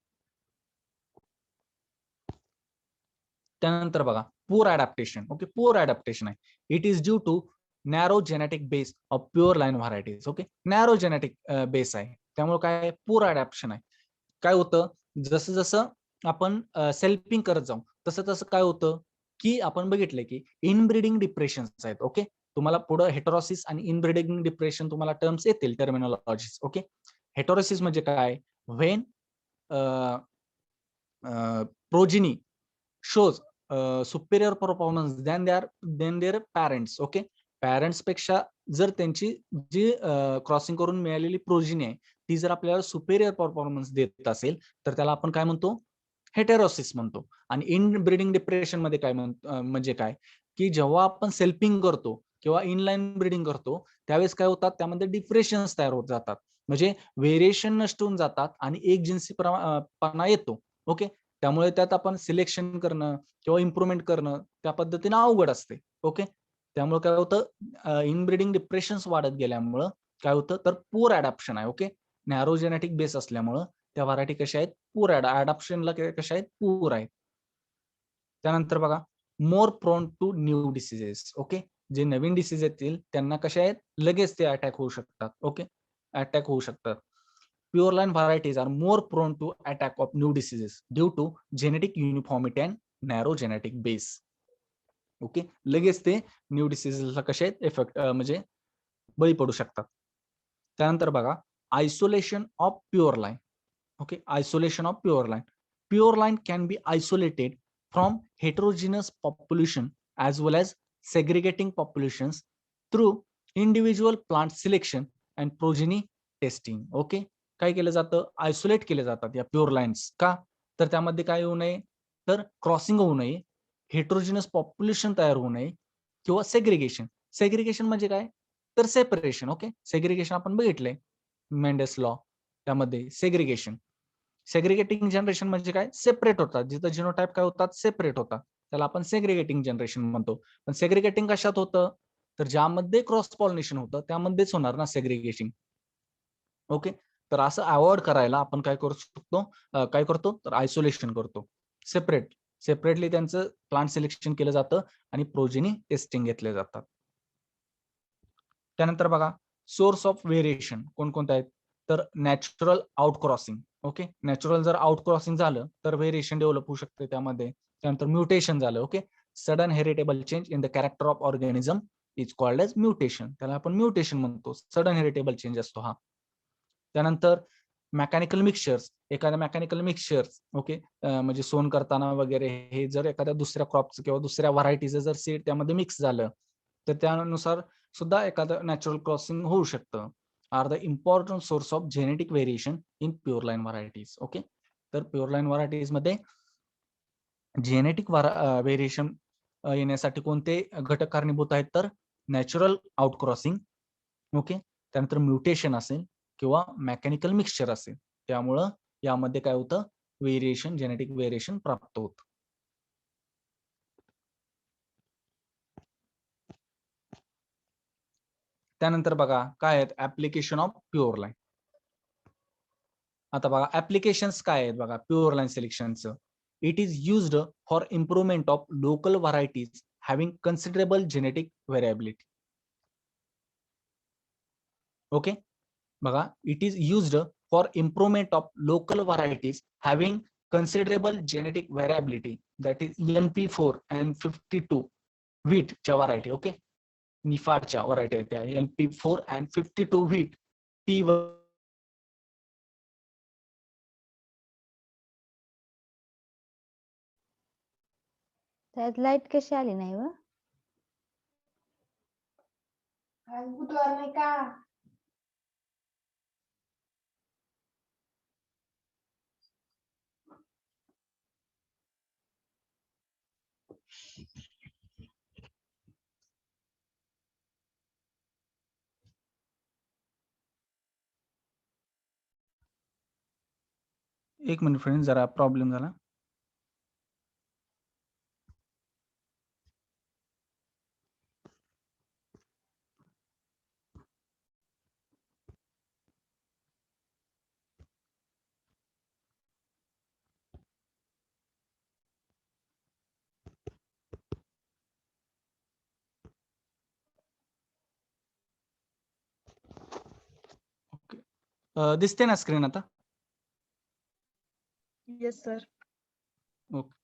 त्यानंतर बघा poor adaptation. Okay. Poor adaptation आहे. It is due to narrow genetic base of pure line varieties. Okay. Narrow genetic base आहे. त्यामुळे काय पूअर अडॅप्शन आहे. काय होतं, जसं-जसं आपण सेल्फिंग करत जाऊ, तसं-तसं काय होतं, की आपण बघितलंय की इनब्रीडिंग डिप्रेशन्स आहेत. ओके. तुम्हाला पुढे हेटेरोसिस आणि इनब्रीडिंग डिप्रेशन तुम्हाला टर्म्स येतील टर्मिनॉलॉजीज. ओके. हेटेरोसिस म्हणजे काय? When progeny shows superior performance than their parents. Okay. पॅरेंट्सपेक्षा जर त्यांची जी क्रॉसिंग करून मिळालेली प्रोजिनी आहे, ती जर आपल्याला सुपेरियर परफॉर्मन्स देत असेल, तर त्याला आपण काय म्हणतो? हेटेरोसिस म्हणतो. आणि इनब्रीडिंग डिप्रेशनमध्ये काय म्हणजे काय? की जेव्हा आपण सेल्फिंग करतो किंवा इनलाईन ब्रीडिंग करतो, त्यावेळेस काय होतात? त्यामध्ये डिप्रेशन्स तयार होत जातात. म्हणजे व्हेरिएशन नष्ट होऊन जातात आणि एकजिन्सी पणा येतो. ओके. त्यामुळे त्यात आपण सिलेक्शन करणं किंवा इम्प्रुव्हमेंट करणं त्या पद्धतीने अवघड असते. ओके. त्यामुळे काय होतं इनब्रीडिंग डिप्रेशन्स वाढत गेल्यामुळं काय होतं तर पूअर अडॅप्शन आहे. ओके. नॅरो जेनेटिक बेस असल्यामुळं त्या व्हरायटी कशा आहेत पूअर अडॅप्शनला कशा आहेत पूअर आहेत. त्यानंतर बघा more prone to new diseases. Okay. जे नवीन डिसीज येतील त्यांना कशा आहेत लगेच ते अटॅक होऊ शकतात. ओके. अटॅक होऊ शकतात. Pure line varieties are more prone to attack of new diseases due to genetic uniformity and narrow genetic base. Okay. लगेच ते न्यू डिसीजेसला कसे आहेत इफेक्ट म्हणजे बळी पडू शकतात. त्यानंतर बघा isolation of pure line. Okay. Isolation of pure line. Pure line can be isolated from heterogeneous population as well as segregating populations through individual plant selection and progeny testing. Okay. काय केलं जातं? Isolate केले जातात या pure lines. का? तर त्यामध्ये काय होऊ नये? तर क्रॉसिंग होऊ नये, हेटेरोजिनस पॉप्युलेशन तयार होऊ नये किंवा सेग्रिगेशन. सेग्रिगेशन म्हणजे काय, तर सेपरेशन. ओके, सेग्रिगेशन आपण बघितलंय मेंडेस लॉ, त्यामध्ये सेग्रिगेटिंग जनरेशन म्हणजे काय, सेपरेट होतात, जिथं जिनोटाइप काय होतात, सेपरेट होतात, त्याला आपण सेग्रिगेटिंग जनरेशन म्हणतो. पण सेग्रिगेटिंग कशात होतं, तर ज्यामध्ये क्रॉस पॉलिनेशन होतं त्यामध्येच होणार ना सेग्रिगेशन. ओके, तर असं अवॉइड करायला आपण काय करू शकतो, काय करतो, तर आयसोलेशन करतो, सेपरेटली त्यांचं प्लांट सिलेक्शन केलं जातं आणि प्रोजेनी टेस्टिंग घेतले जातात. त्यानंतर बघा सोर्स ऑफ व्हेरिएशन कोणकोणते आहेत, तर नॅचरल आउटक्रॉसिंग. ओके, नॅचरल जर आउटक्रॉसिंग झालं तर व्हेरिएशन डेव्हलप होऊ शकते त्यामध्ये. त्यानंतर म्युटेशन झालं. Okay, sudden heritable change in the character of organism is called as mutation, त्याला आपण म्युटेशन म्हणतो, सडन हेरिटेबल चेंज असतो हा. त्यानंतर मेकॅनिकल मिक्सचर्स, एखाद्या मेकॅनिकल मिक्सचर्स, ओके, म्हणजे सोन करताना वगैरे हे जर एखाद्या दुसऱ्या क्रॉपचं किंवा दुसऱ्या व्हरायटीचं जर सीड त्यामध्ये मिक्स झालं तर त्यानुसार सुद्धा एखादं नॅचरल क्रॉसिंग होऊ शकतं. Are the important source of genetic variation in pure line varieties. Okay, तर प्युअर लाईन व्हरायटीज मध्ये जेनेटिक व्हेरिएशन येण्यासाठी कोणते घटक कारणीभूत आहेत, तर नॅचरल आउटक्रॉसिंग. ओके, त्यानंतर म्युटेशन असेल किंवा मेकॅनिकल मिक्सचर असेल, त्यामुळं यामध्ये काय होतं, व्हेरिएशन, जेनेटिक व्हेरिएशन प्राप्त होतं. त्यानंतर बघा काय आहेत ऍप्लिकेशन ऑफ प्युअर लाईन. आता बघा ऍप्लिकेशन्स काय आहेत बघा प्युअर लाईन सिलेक्शनचं. It is used for improvement of local varieties having considerable genetic variability. Okay, बघा it is used for improvement of local varieties having considerable genetic variability, that is NP4 and 52 व्हीटच्या variety. Okay, निफाडच्या variety आहेत त्या NP4 and 52 wheat टी. त्यात light कशी आली नाही व? आज बुधवार नाही का? एक मिनिट फ्रेंड, जरा प्रॉब्लेम झाला. ओके, दिसते ना स्क्रीन आता? Yes sir. ओके,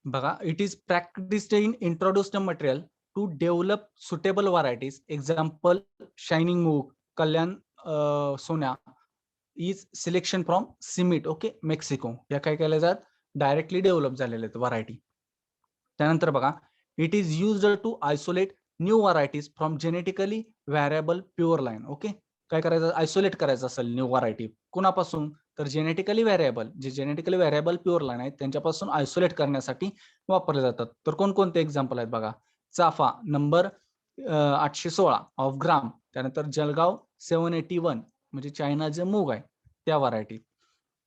बघा it is practised in introduced material to develop suitable varieties. Example shining moong, Kalyan Sona is selection from CIMMYT. Okay, Mexico, या काय केल्या जातात, डायरेक्टली डेव्हलप झालेल्या आहेत व्हरायटी. त्यानंतर बघा it is used to isolate new varieties from genetically variable pure line. Okay, काय करायचं, आयसोलेट करायचं असेल न्यू व्हरायटी कुणापासून, तर जेनेटिकली व्हेरिएबल, जे जेनेटिकली व्हेरिएबल प्युअर लाईन आहेत त्यांच्यापासून आयसोलेट करण्यासाठी वापरले जातात. तर कोणकोणते एक्झाम्पल आहेत बघा, चाफा नंबर 816 ऑफ ग्राम, त्यानंतर जळगाव 781 म्हणजे चायनाचे मूग आहे त्या व्हरायटी.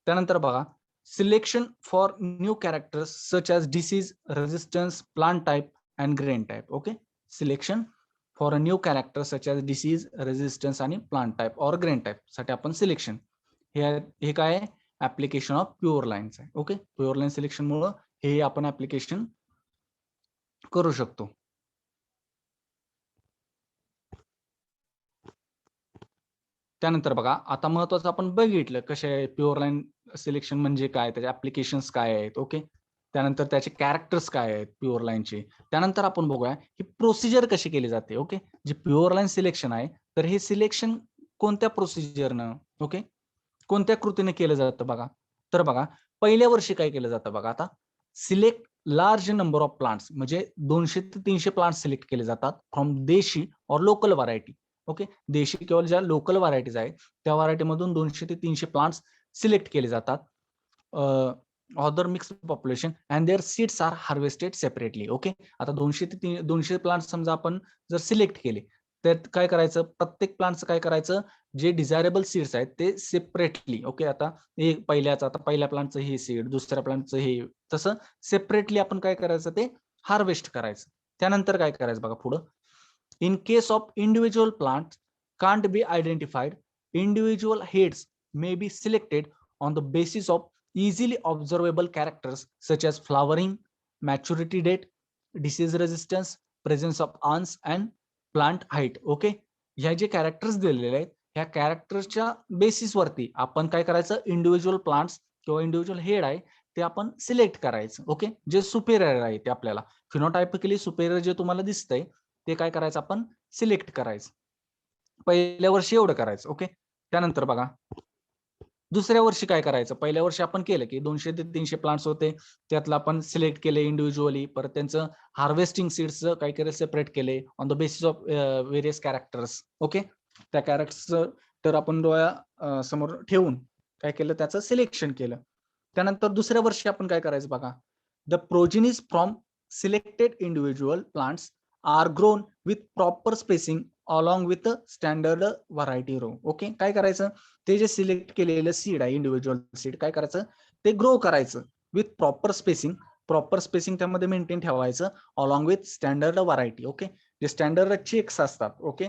त्यानंतर बघा selection for new characters such as disease resistance, plant type and grain type. Okay, selection for a new character such as disease resistance आणि plant type or grain type साठी आपण सिलेक्शन, हे काय आहे, ऍप्लिकेशन ऑफ प्युअर लाईन्स आहे. Okay, pure line selection मुळे हे आपण ऍप्लिकेशन करू शकतो. त्यानंतर बघा आता महत्वाचं आपण बघितलं कसे प्युअर लाईन सिलेक्शन म्हणजे काय, त्याचे ऍप्लिकेशन्स काय आहेत. ओके, त्यानंतर त्याचे कॅरेक्टर्स काय आहेत प्युअर लाईनचे. त्यानंतर आपण बघूया ही प्रोसिजर कशी केली जाते. ओके, जे प्युअर लाईन सिलेक्शन आहे तर हे सिलेक्शन कोणत्या प्रोसिजरनं, ओके, कोणत्या कृतीने केलं जातं बघा. तर बघा पहिल्या वर्षी काय केलं जातं बघा, आता select large number of plants, म्हणजे 200 ते 300 प्लांट्स सिलेक्ट केले जातात फ्रॉम देशी और लोकल व्हरायटी. ओके, देशी किंवा ज्या लोकल व्हरायटीज आहेत त्या व्हरायटीमधून 200 ते 300 प्लांट्स सिलेक्ट केले जातात. other mixed population and their seeds are harvested separately. Okay, आता 200 ते 200 प्लांट समजा आपण जर सिलेक्ट केले, तर काय करायचं, प्रत्येक प्लांटचं काय करायचं, जे डिझायरेबल सीड्स आहेत ते सेपरेटली, ओके, आता हे पहिल्याचं, आता पहिल्या प्लांटचं हे सीड, दुसऱ्या प्लांटचं हे, तसं सेपरेटली आपण काय करायचं, ते हार्वेस्ट करायचं. त्यानंतर काय करायचं बघा पुढं, in case of individual plant can't be identified, individual heads may be selected on the basis of easily observable characters such as flowering, maturity date, disease resistance, presence of ants and plant height. Okay, ह्या जे characters दिलेले आहेत, ह्या कॅरेक्टरच्या basis वरती आपण काय करायचं, individual plants किंवा इंडिव्हिज्युअल हेड आहे ते आपण सिलेक्ट करायचं. ओके, जे सुपेरियर आहे ते आपल्याला फिनोटायपिकली सुपेरियर जे तुम्हाला दिसतंय ते काय करायचं, आपण सिलेक्ट करायचं. पहिल्या वर्षी एवढं करायचं. ओके, त्यानंतर बघा दुसऱ्या वर्षी काय करायचं, पहिल्या वर्षी आपण केलं की 200 ते 300 प्लांट्स होते, त्यातलं आपण सिलेक्ट केले इंडिव्हिज्युअली, परत त्यांचं हार्वेस्टिंग सीड्स काय केलं, सेपरेट केले on the basis of various characters. Okay, त्या कॅरेक्टर्स तर आपण डोळ्या समोर ठेवून काय केलं, त्याचं सिलेक्शन केलं. त्यानंतर दुसऱ्या वर्षी आपण काय करायचं बघा, the progenies from selected individual plants are grown with proper spacing along with standard variety row. Okay, काय करायचं, ते जे सिलेक्ट केलेलं सीड आहे इंडिव्हिज्युअल सीड, काय करायचं, ते ग्रो करायचं with proper spacing. Proper spacing त्यामध्ये मेंटेन ठेवायचं along with standard variety. Okay, जे स्टँडर्ड चेक्स असतात, ओके,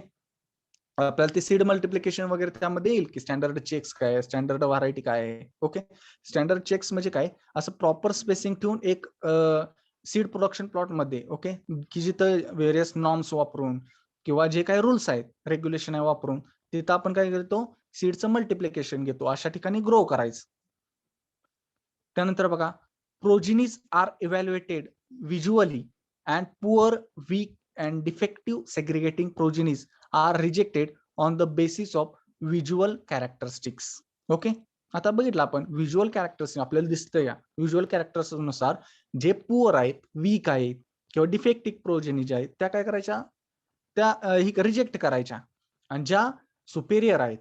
आपल्याला ते सीड मल्टिप्लिकेशन वगैरे त्यामध्ये येईल की स्टँडर्ड चेक्स काय, स्टँडर्ड व्हरायटी काय आहे. ओके, स्टँडर्ड चेक्स म्हणजे काय, असं प्रॉपर स्पेसिंग ठेवून एक सीड प्रोडक्शन प्लॉट मध्ये, ओके, की जिथं व्हेरियस नॉर्म्स वापरून किंवा जे काही रूल्स आहेत, रेग्युलेशन आहे वापरून, तिथं आपण काय करतो, सीडचं मल्टिप्लिकेशन घेतो, अशा ठिकाणी ग्रो करायचं. त्यानंतर बघा, progenies are evaluated visually and poor, weak and defective segregating progenies are rejected on the basis of visual characteristics. Okay, आता बघितलं आपण व्हिज्युअल कॅरेक्टर्स आपल्याला दिसतं, या व्हिज्युअल कॅरेक्टर्स नुसार जे पुअर आहेत, वीक आहेत किंवा डिफेक्टिव्ह प्रोजेनी आहेत, त्या काय करायच्या, त्या रिजेक्ट करायच्या. आणि ज्या सुपेरियर आहेत,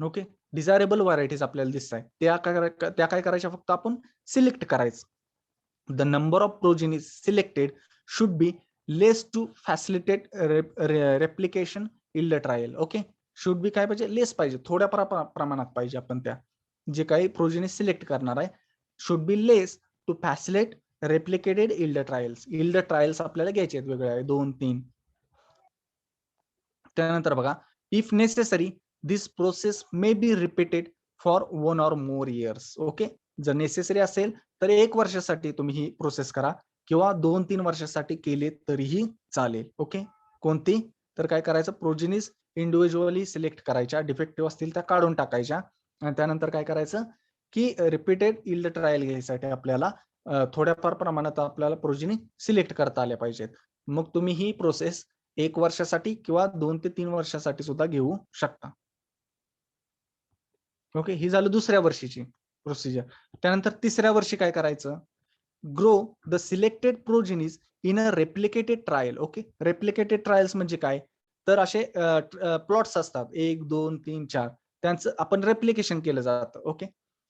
ओके, डिझायरेबल व्हरायटीज आपल्याला दिसत आहेत, त्या काय करायच्या, फक्त आपण सिलेक्ट करायचं. The number of progenies selected should be less to facilitate replication in the trial. Okay, should be काय पाहिजे, लेस पाहिजे, थोड्या प्रमाणात पाहिजे. आपण त्या जे काही प्रोजेनीज सिलेक्ट करणार आहे, should be less to facilitate replicated in the trials. In the trials आपल्याला घ्यायचे आहेत वेगळे, 2-3. त्यानंतर बघा, if necessary this process may be repeated for 1 or more years. Okay, जर नेसेसरी असेल तर 1 वर्षासाठी तुम्ही ही प्रोसेस करा किंवा 2-3 वर्षासाठी केले तरीही चालेल. ओके, कोणती, तर काय करायचं, प्रोजेनीज इंडिव्हिज्युअली सिलेक्ट करायच्या, डिफेक्टिव्ह असतील त्या काढून टाकायच्या. आणि त्यानंतर काय करायचं की रिपीटेड इल्ड ट्रायल घ्यायसाठी आपल्याला थोड्याफार प्रमाणात आपल्याला प्रोजेनी सिलेक्ट करता आल्या पाहिजेत. मग तुम्ही ही प्रोसेस 1 वर्षासाठी किंवा 2 ते 3 वर्षासाठी सुद्धा घेऊ शकता. ओके, ही झालं दुसऱ्या वर्षीची प्रोसिजर. त्यानंतर तिसऱ्या वर्षी काय करायचं, grow the selected progenies in a replicated trial. Okay, replicated trials म्हणजे काय, तर असे प्लॉट्स असतात 1, 2, 3, 4, त्यांचं आपण रेप्लिकेशन केलं जातं. ओके,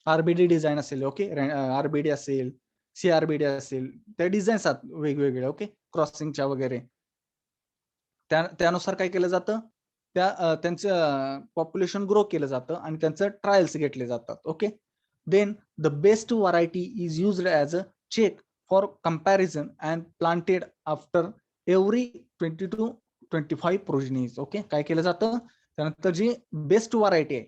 आरबीडी डिझाईन असेल, ओके, आरबीडी असेल, सीआरबीडी असेल, त्या डिझाईन्स आहेत वेगवेगळ्या. ओके, क्रॉसिंगच्या वगैरे, त्यानुसार काय केलं जातं, त्यांचं पॉप्युलेशन ग्रो केलं जातं आणि त्यांचं ट्रायल्स घेतले जातात. Okay, then the best variety is used as a check for comparison and planted after every 20 to 25 progenies. Okay, काय केलं जातं, त्यानंतर जी बेस्ट व्हरायटी आहे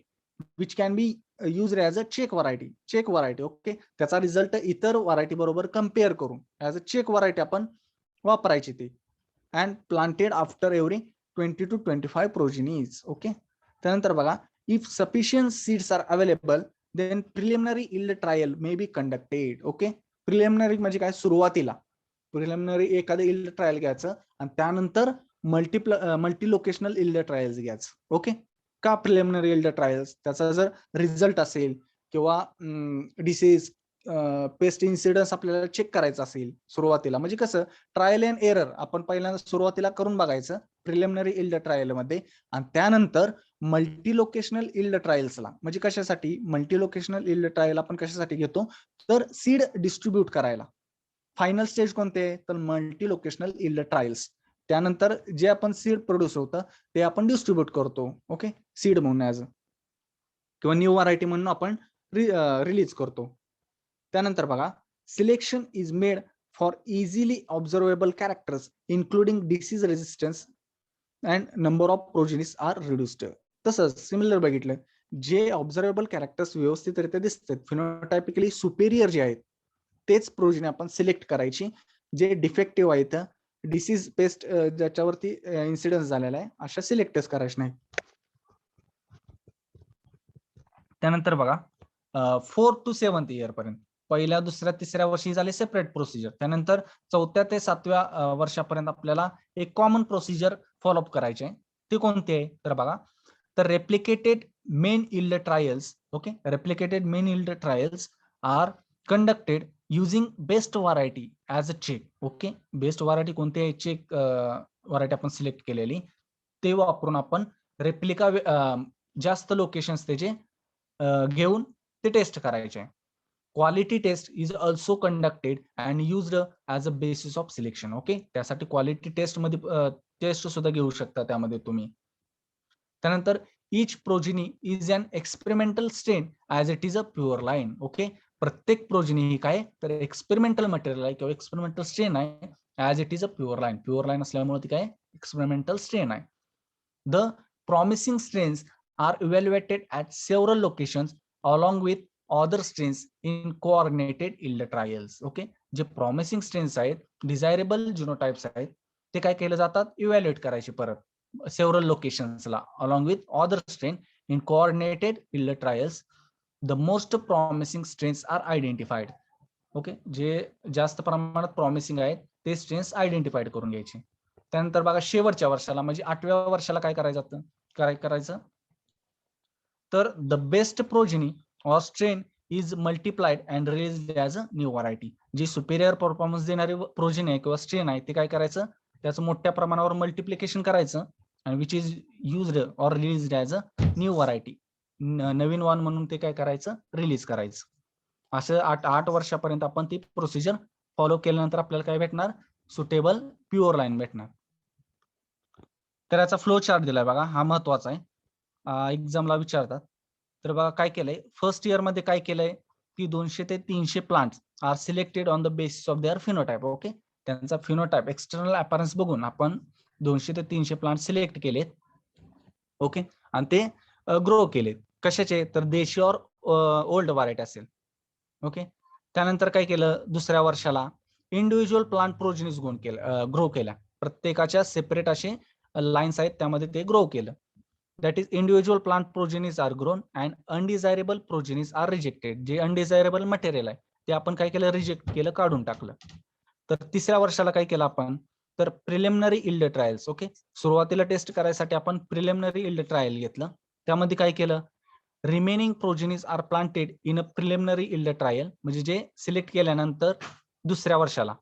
which can be used as a check variety. Okay, त्याचा result इतर variety बरोबर compare करून ॲज अ चेक व्हरायटी आपण वापरायची ती, and planted after every 20 to 25 progenies. Okay, त्यानंतर बघा, if sufficient seeds R available then preliminary yield trial may be conducted. Okay, preliminary म्हणजे काय, सुरुवातीला प्रिलिमिनरी एखादं इल्ड ट्रायल घ्यायचं आणि त्यानंतर मल्टी लोकेशनल इल्ड ट्रायल्स घ्यायचं. ओके, का प्रिलिमिनरी इल्ड ट्रायल्स, त्याचा जर रिझल्ट असेल किंवा डिसीज पेस्ट इन्सिडन्स आपल्याला चेक करायचं असेल सुरुवातीला, म्हणजे कसं ट्रायल अँड एरर आपण पहिल्यांदा सुरुवातीला करून बघायचं प्रिलिमिनरी इल्ड ट्रायल मध्ये, आणि त्यानंतर मल्टी लोकेशनल इल्ड ट्रायल्सला, म्हणजे कशासाठी मल्टी लोकेशनल इल्ड ट्रायल आपण कशासाठी घेतो, तर सीड डिस्ट्रीब्यूट करायला. फायनल स्टेज कोणते, तर मल्टी लोकेशनल इल्ड ट्रायल्स. त्यानंतर जे आपण सीड प्रोड्यूस होतं ते आपण डिस्ट्रीब्यूट करतो, ओके, सीड म्हणून ॲज किंवा न्यू व्हरायटी म्हणून आपण रिलीज करतो. त्यानंतर बघा, selection is made for easily observable characters including disease resistance and number of progenies are reduced. तसंच सिमिलर बघितलं, जे ऑब्झर्वेबल कॅरेक्टर्स व्यवस्थितरित्या दिसतात फिनोटायपिकली सुपेरियर जे आहेत तेच प्रोजेनी आपण सिलेक्ट करायची, जे डिफेक्टिव्ह आहेत डिसीज पेस्ट ज्याच्यावरती इन्सिडन्स झालेला आहे अशा सिलेक्टच करायचे नाही. त्यानंतर बघा 4th to 7th इयर पर्यंत, पहिल्या दुसऱ्या तिसऱ्या वर्षी झाले सेपरेट प्रोसिजर. त्यानंतर 4थ्या ते 7व्या वर्षापर्यंत आपल्याला एक कॉमन प्रोसिजर फॉलोअप करायचे आहे. ते कोणते आहे तर बघा, तर replicated main yield trials, okay, replicated main yield trials are conducted using best variety as a check. Okay, best variety कोणती आहे, चेक व्हरायटी आपण सिलेक्ट केलेली, ते वापरून आपण रेप्लिका जास्त लोकेशन्स त्याचे घेऊन ते टेस्ट करायचे. Quality test is also conducted and used as a basis of selection. Okay, त्यासाठी क्वालिटी टेस्ट मध्ये टेस्ट सुद्धा घेऊ शकता त्यामध्ये तुम्ही. त्यानंतर each progeny is an experimental strain as it is a pure line. Okay, प्रत्येक प्रोजिनी ही काय तर एक्सपेरिमेंटल मटेरियल आहे किंवा एक्सपेरिमेंटल स्ट्रेन आहे as it is a pure line. Pure line असल्यामुळे ती काय एक्सपेरिमेंटल स्ट्रेन आहे. The promising strains are evaluated at several locations along with other strains in coordinated yield trials. Okay, जे promising strains आहेत, desirable genotypes आहेत, ते काय केले जातात, इव्हॅल्युएट करायचे परत सेव्हरल लोकेशन्सला along with other strain in coordinated yield trials. The most promising strains are identified. Okay, जे जास्त प्रमाणात प्रॉमिसिंग आहेत ते स्ट्रेन्स आयडेंटिफाईड करून घ्यायचे. त्यानंतर बघा, शेवटच्या वर्षाला म्हणजे 8व्या वर्षाला काय करायचं तर the best progeny or strain is multiplied and released as a new variety. जी सुपेरियर परफॉर्मन्स देणारी प्रोजेनी आहे किंवा स्ट्रेन आहे ते काय करायचं, त्याचं मोठ्या प्रमाणावर मल्टिप्लिकेशन करायचं आणि which is used or released as a new variety, नवीन वाण म्हणून ते काय करायचं, रिलीज करायचं. असं 8 वर्षापर्यंत आपण ती प्रोसिजर फॉलो केल्यानंतर आपल्याला काय भेटणार, सुटेबल प्युअर लाईन भेटणार. तर याचा फ्लो चार्ट दिलाय बघा, हा महत्वाचा आहे, एक्झामला विचारतात. तर बघा काय केलंय, फर्स्ट इयर मध्ये काय केलंय की 200 ते 300 plants are selected on the basis of their phenotype. Okay, त्यांचा फिनोटाइप एक्सटर्नल अपॅरन्स बघून आपण 200 ते 300 प्लांट सिलेक्ट केलेत. ओके, आणि ते ग्रो केलेत. कशाचे तर देशी और ओल्ड व्हरायटी असेल. ओके, त्यानंतर काय केलं, दुसऱ्या वर्षाला इंडिव्हिज्युअल प्लांट प्रोजेनिस ग्रो केल्या. प्रत्येकाच्या सेपरेट असे लाईन्स आहेत, त्यामध्ये ते ग्रो केलं. That is individual plant progenies are grown and undesirable progenies are rejected. जे अनडिझायरेबल मटेरियल आहे ते आपण काय केलं, रिजेक्ट केलं, काढून टाकलं. तर तिसऱ्या वर्षाला काय केलं आपण, तर प्रिलिमिनरी इल्ड ट्रायल्स. ओके, सुरुवातीला टेस्ट करायसाठी आपण प्रिलिमिनरी इल्ड ट्रायल घेतलं. त्यामध्ये काय केलं, remaining progenies are planted in a preliminary yield trial, म्हणजे जे सिलेक्ट केल्यानंतर दुसऱ्या वर्षाला,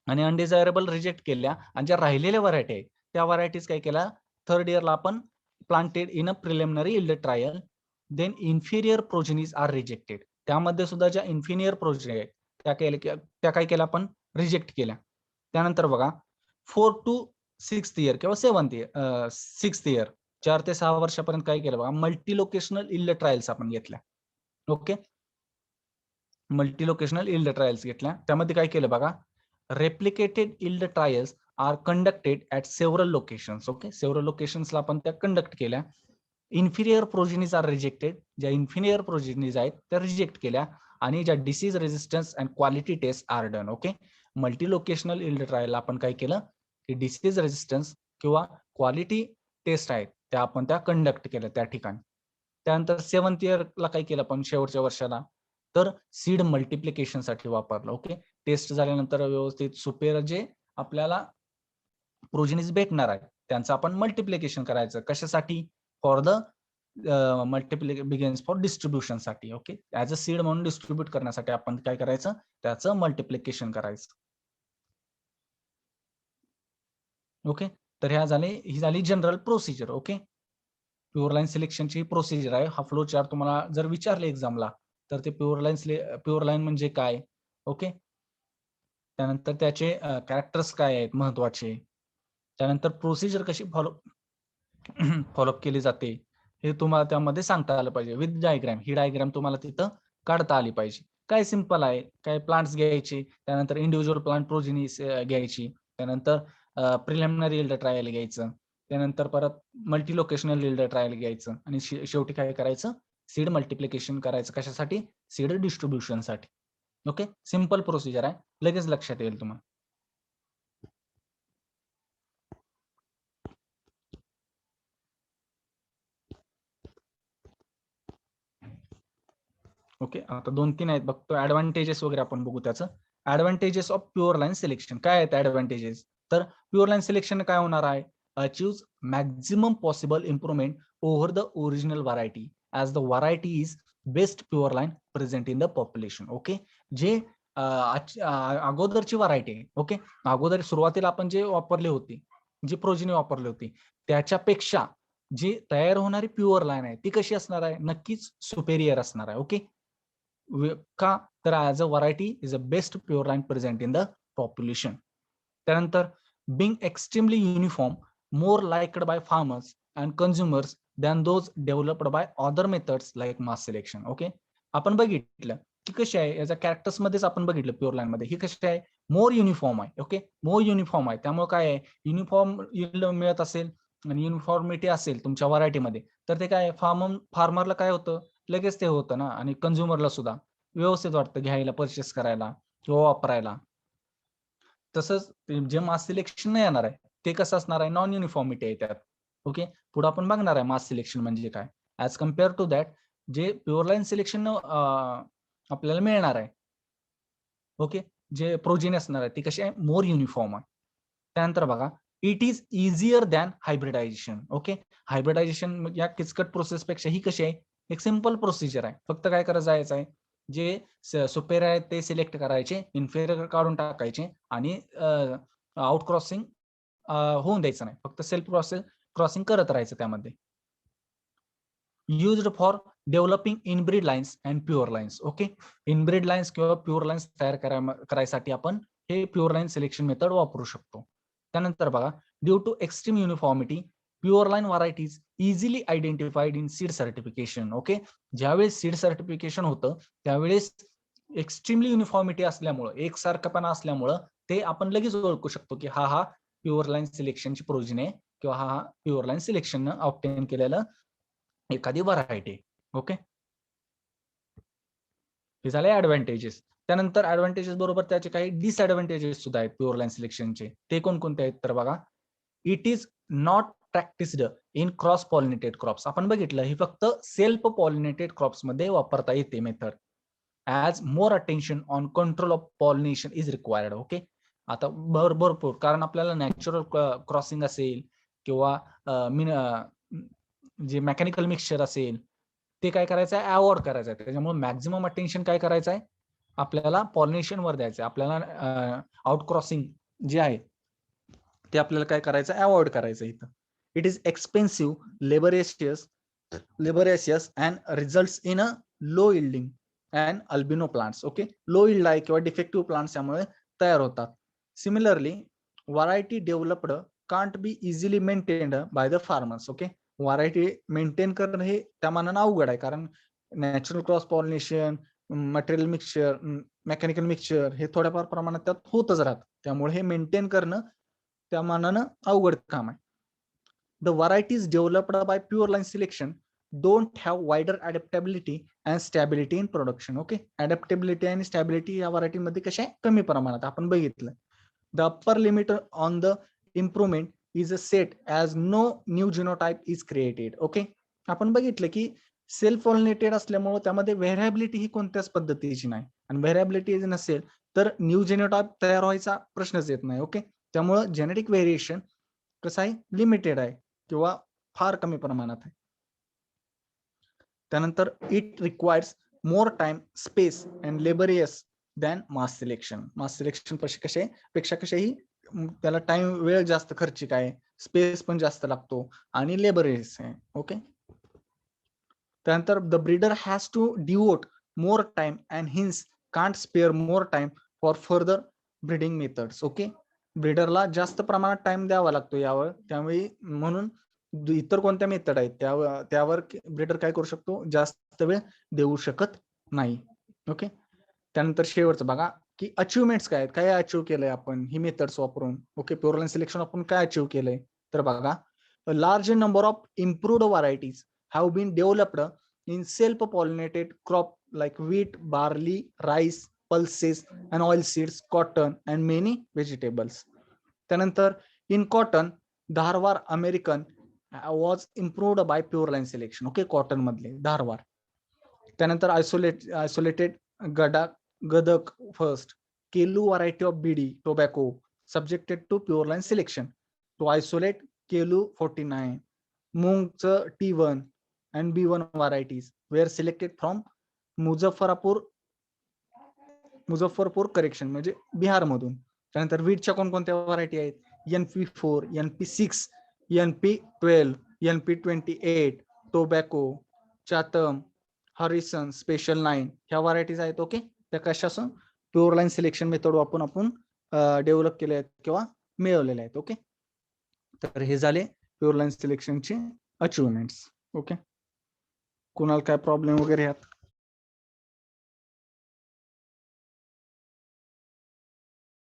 आणि अनडिझायरेबल रिजेक्ट केल्या, आणि ज्या राहिलेल्या व्हरायटी आहेत त्या व्हरायटीज काय केल्या, थर्ड इयरला आपण planted in a preliminary yield trial. Then inferior progenies are rejected. त्यामध्ये सुद्धा ज्या इन्फिनियर प्रोजेनी आहेत त्या काय केल्या, आपण रिजेक्ट केल्या. त्यानंतर बघा 4th to 6th इयर किंवा 6th इयर, 4 ते 6 वर्षापर्यंत काय केलं बघा, मल्टी लोकेशनल इल्ड ट्रायल्स आपण घेतल्या. Okay, multi locational yield trials घेतल्या. त्यामध्ये काय केलं बघा, replicated yield trials are conducted at several locations. Okay, several लोकेशन्सला आपण त्या कंडक्ट केल्या. Inferior progenies are rejected. ज्या इन्फिनियर प्रोजेनीज आहेत त्या रिजेक्ट केल्या, आणि ज्या disease resistance and quality test are done. Okay, multi locational yield ट्रायलला आपण काय केलं की डिसीज रेजिस्टन्स किंवा क्वालिटी टेस्ट आहेत त्या आपण त्या कंडक्ट केल्या त्या ठिकाणी. त्यानंतर 7th इयरला काय केलं आपण, शेवटच्या वर्षाला तर सीड मल्टिप्लिकेशन साठी वापरलं. ओके, टेस्ट झाल्यानंतर व्यवस्थित सुपेर जे आपल्याला प्रोजेनिस भेटणार आहे त्यांचं आपण मल्टिप्लिकेशन करायचं. कशासाठी, for the begins for distribution साठी. ओके, ऍज अ सीड म्हणून डिस्ट्रीब्यूट करण्यासाठी आपण काय करायचं, त्याचं मल्टिप्लिकेशन करायचं. ओके, तर ही झाली general procedure. Okay, pure line सिलेक्शनची प्रोसिजर आहे. हा फ्लो चार्ट तुम्हाला जर विचारले एक्झामला तर ते प्युअर लाईन म्हणजे काय. ओके, त्यानंतर त्याचे कॅरेक्टर्स काय आहेत महत्वाचे, त्यानंतर प्रोसिजर कशी फॉलोअप केली जाते हे तुम्हाला त्यामध्ये सांगता आलं पाहिजे विथ डायग्राम. ही डायग्राम तुम्हाला तिथं काढता आली पाहिजे. काय सिंपल आहे, काय प्लांट्स घ्यायचे, त्यानंतर इंडिव्हिज्युअल प्लांट प्रोजेनी घ्यायची, त्यानंतर प्रिलिमिनरी यील्ड ट्रायल घ्यायचं, त्यानंतर परत मल्टी लोकेशनल यील्ड ट्रायल घ्यायचं आणि शेवटी काय करायचं, सीड मल्टिप्लिकेशन करायचं. कशासाठी, सीड डिस्ट्रीब्युशनसाठी. ओके, सिंपल प्रोसिजर आहे, लगेच लक्षात येईल तुम्हाला. ओके, आता 2-3 आहेत बघतो. ऍडव्हान्टेजेस वगैरे आपण बघू. त्याचं advantages of pure line selection काय आहेत ऍडव्हान्टेजेस. तर प्युअर लाईन सिलेक्शन काय होणार आहे, achieve maximum possible improvement over the original variety as the variety is best pure line present in the population. Okay, जे अगोदरची व्हरायटी आहे, ओके, अगोदर सुरुवातीला आपण जे वापरले होते, जी प्रोजिनी वापरली होती, त्याच्यापेक्षा जी तयार होणारी प्युअर लाईन आहे ती कशी असणार आहे, नक्कीच सुपेरियर असणार आहे. ओके, का तर as a variety is a best pure line present in the population. त्यानंतर being extremely uniform, more liked by farmers and consumers than those developed by other methods like mass selection. Okay, आपण बघितलं की कशी आहे, याच्या characters मध्येच आपण बघितलं प्युअर लाईन मध्ये ही कशी आहे, मोर युनिफॉर्म आहे. ओके, मोर युनिफॉर्म आहे, त्यामुळे काय आहे, युनिफॉर्म यील्ड मिळत असेल आणि युनिफॉर्मिटी असेल तुमच्या व्हरायटीमध्ये, तर ते काय फार्मरला काय होतं, लगेच ते होतं ना, आणि कन्झ्युमरला सुद्धा व्यवस्थित वाटतं घ्यायला, परचेस करायला किंवा वापरायला. तसंच जे मास सिलेक्शन नाही येणार आहे ते कसं असणार आहे, नॉन युनिफॉर्मिटी आहे त्यात. ओके, पुढे आपण बघणार आहे मास सिलेक्शन म्हणजे काय. ऍज कम्पेअर टू दॅट, जे प्युअर लाईन सिलेक्शन आपल्याला मिळणार आहे, ओके, जे प्रोजिनी असणार आहे ती कशी आहे, मोर युनिफॉर्म आहे. त्यानंतर बघा, it is easier than hybridisation. Okay, hybridisation या किचकट प्रोसेस पेक्षा ही कशी आहे, एक सिंपल प्रोसिजर आहे. फक्त काय करायचं आहे, जे सुपेरियर आहेत ते सिलेक्ट करायचे, इन्फेरियर काढून टाकायचे आणि आउट क्रॉसिंग होऊन द्यायचं नाही, फक्त सेल्फ क्रॉसिंग करत राहायचं त्यामध्ये. Used for developing inbreed lines and pure lines. Okay, inbreed lines किंवा प्युअर लाईन्स तयार करायसाठी आपण हे प्युअर लाईन सिलेक्शन मेथड वापरू शकतो. त्यानंतर बघा, due to extreme uniformity pure line varieties easily identified in seed certification. Okay, ज्यावेळेस सीड सर्टिफिकेशन होतं त्यावेळेस एक्स्ट्रीमली युनिफॉर्मिटी असल्यामुळं, एकसारखपणा असल्यामुळं ते आपण लगेच ओळखू शकतो की हा प्युअर लाईन सिलेक्शनची प्रोजिनी आहे किंवा हा प्युअर लाईन सिलेक्शन ऑब्टेन केलेलं एखादी व्हरायटी. ओके, हे झाले ऍडव्हान्टेजेस. त्यानंतर ऍडव्हान्टेजेस बरोबर त्याचे काही डिसएडव्हान्टेजेस सुद्धा आहेत प्युअर लाईन सिलेक्शनचे. ते कोणकोणते आहेत तर बघा, it is not practised in cross pollinated crops. आपण बघितलं ही फक्त सेल्फ पॉलिनेटेड क्रॉप्स मध्ये वापरता येते method. As more attention on control of pollination is required. Okay, आता भरपूर, कारण आपल्याला नॅचरल क्रॉसिंग असेल किंवा जे मेकॅनिकल मिक्सचर असेल ते काय करायचं आहे, अवॉइड करायचं आहे. त्याच्यामुळे मॅक्झिमम अटेन्शन काय करायचं आहे, आपल्याला पॉलिनेशन वर द्यायचं आहे. आपल्याला आउट क्रॉसिंग जे आहे ते आपल्याला काय करायचं, अवॉइड करायचं इथं. It is expensive, laborious and results in a low yielding and albino plants. Okay, low yield आहे किंवा डिफेक्टिव्ह प्लांट्स यामुळे तयार होतात. Similarly variety developed can't be easily maintained by the farmers. Okay, variety maintain करणं हे त्या मानानं अवघड आहे, कारण natural cross pollination, material mixture, mechanical mixture हे थोड्याफार प्रमाणात त्यात होतच राहतं. त्यामुळे हे मेंटेन करणं त्या मानानं अवघड काम आहे. The varieties developed by pure line selection don't have wider adaptability and stability in production. Okay, adaptability आणि स्टॅबिलिटी या व्हरायटीमध्ये कशा आहे, कमी प्रमाणात आपण बघितलं. The upper limit on the improvement is a set as no new genotype is created. Okay, आपण बघितलं की सेल्फ पॉलिनेटेड असल्यामुळे त्यामध्ये व्हेरिएबिलिटी ही कोणत्याच पद्धतीची नाही, आणि व्हेरिएबिलिटी नसेल तर न्यू जिनोटाइप तयार व्हायचा प्रश्नच येत नाही. ओके, त्यामुळे जेनेटिक व्हेरिएशन कसं आहे, लिमिटेड आहे किंवा फार कमी प्रमाणात आहे. त्यानंतर it requires more time, space and laborious than mass selection. Mass selection पेक्षा कशाही त्याला टाइम, वेळ जास्त खर्चिक आहे, स्पेस पण जास्त लागतो आणि लेबरियस आहे. ओके. त्यानंतर the breeder has to devote more time and hence can't spare more time for further breeding methods. Okay. ब्रीडरला जास्त प्रमाणात टाइम द्यावा लागतो यावर, त्यामुळे म्हणून इतर कोणत्या मेथड आहेत त्यावर ब्रीडर काय करू शकतो, जास्त वेळ देऊ शकत नाही. ओके. त्यानंतर शेवटचं बघा की अचिव्हमेंट्स काय आहेत, काय अचीव्ह केलंय आपण ही मेथड्स वापरून. ओके. प्युअर लाईन सिलेक्शन आपण काय अचीव्ह केलंय, तर बघा large number of improved varieties have been developed in self-pollinated crop like wheat, barley, rice, pulses and oil seeds, cotton and many vegetables. त्यानंतर in cotton, Dharwar American was improved by pure line selection. Okay. Cotton मधले धारवार. त्यानंतर isolated Gadag first, Kelu variety of bidi tobacco subjected to pure line selection to isolate Kelu 49. मूंगचं T1 and B1 varieties were selected from Muzaffarpur collection म्हणजे बिहार मधून. त्यानंतर वीटच्या कोणकोणत्या variety आहेत, NP4, NP6, NP12, NP28, tobacco, चातम, Harrison, special 9 ह्या व्हरायटीज आहेत. ओके. त्या कशापासून, प्युअर लाईन सिलेक्शन मेथड वापरून आपण डेव्हलप केले आहेत किंवा मिळवलेले आहेत. ओके. तर हे झाले प्युअर लाईन सिलेक्शनचे अचिव्हमेंट्स. ओके. कुणाला काय प्रॉब्लेम वगैरे आहेत?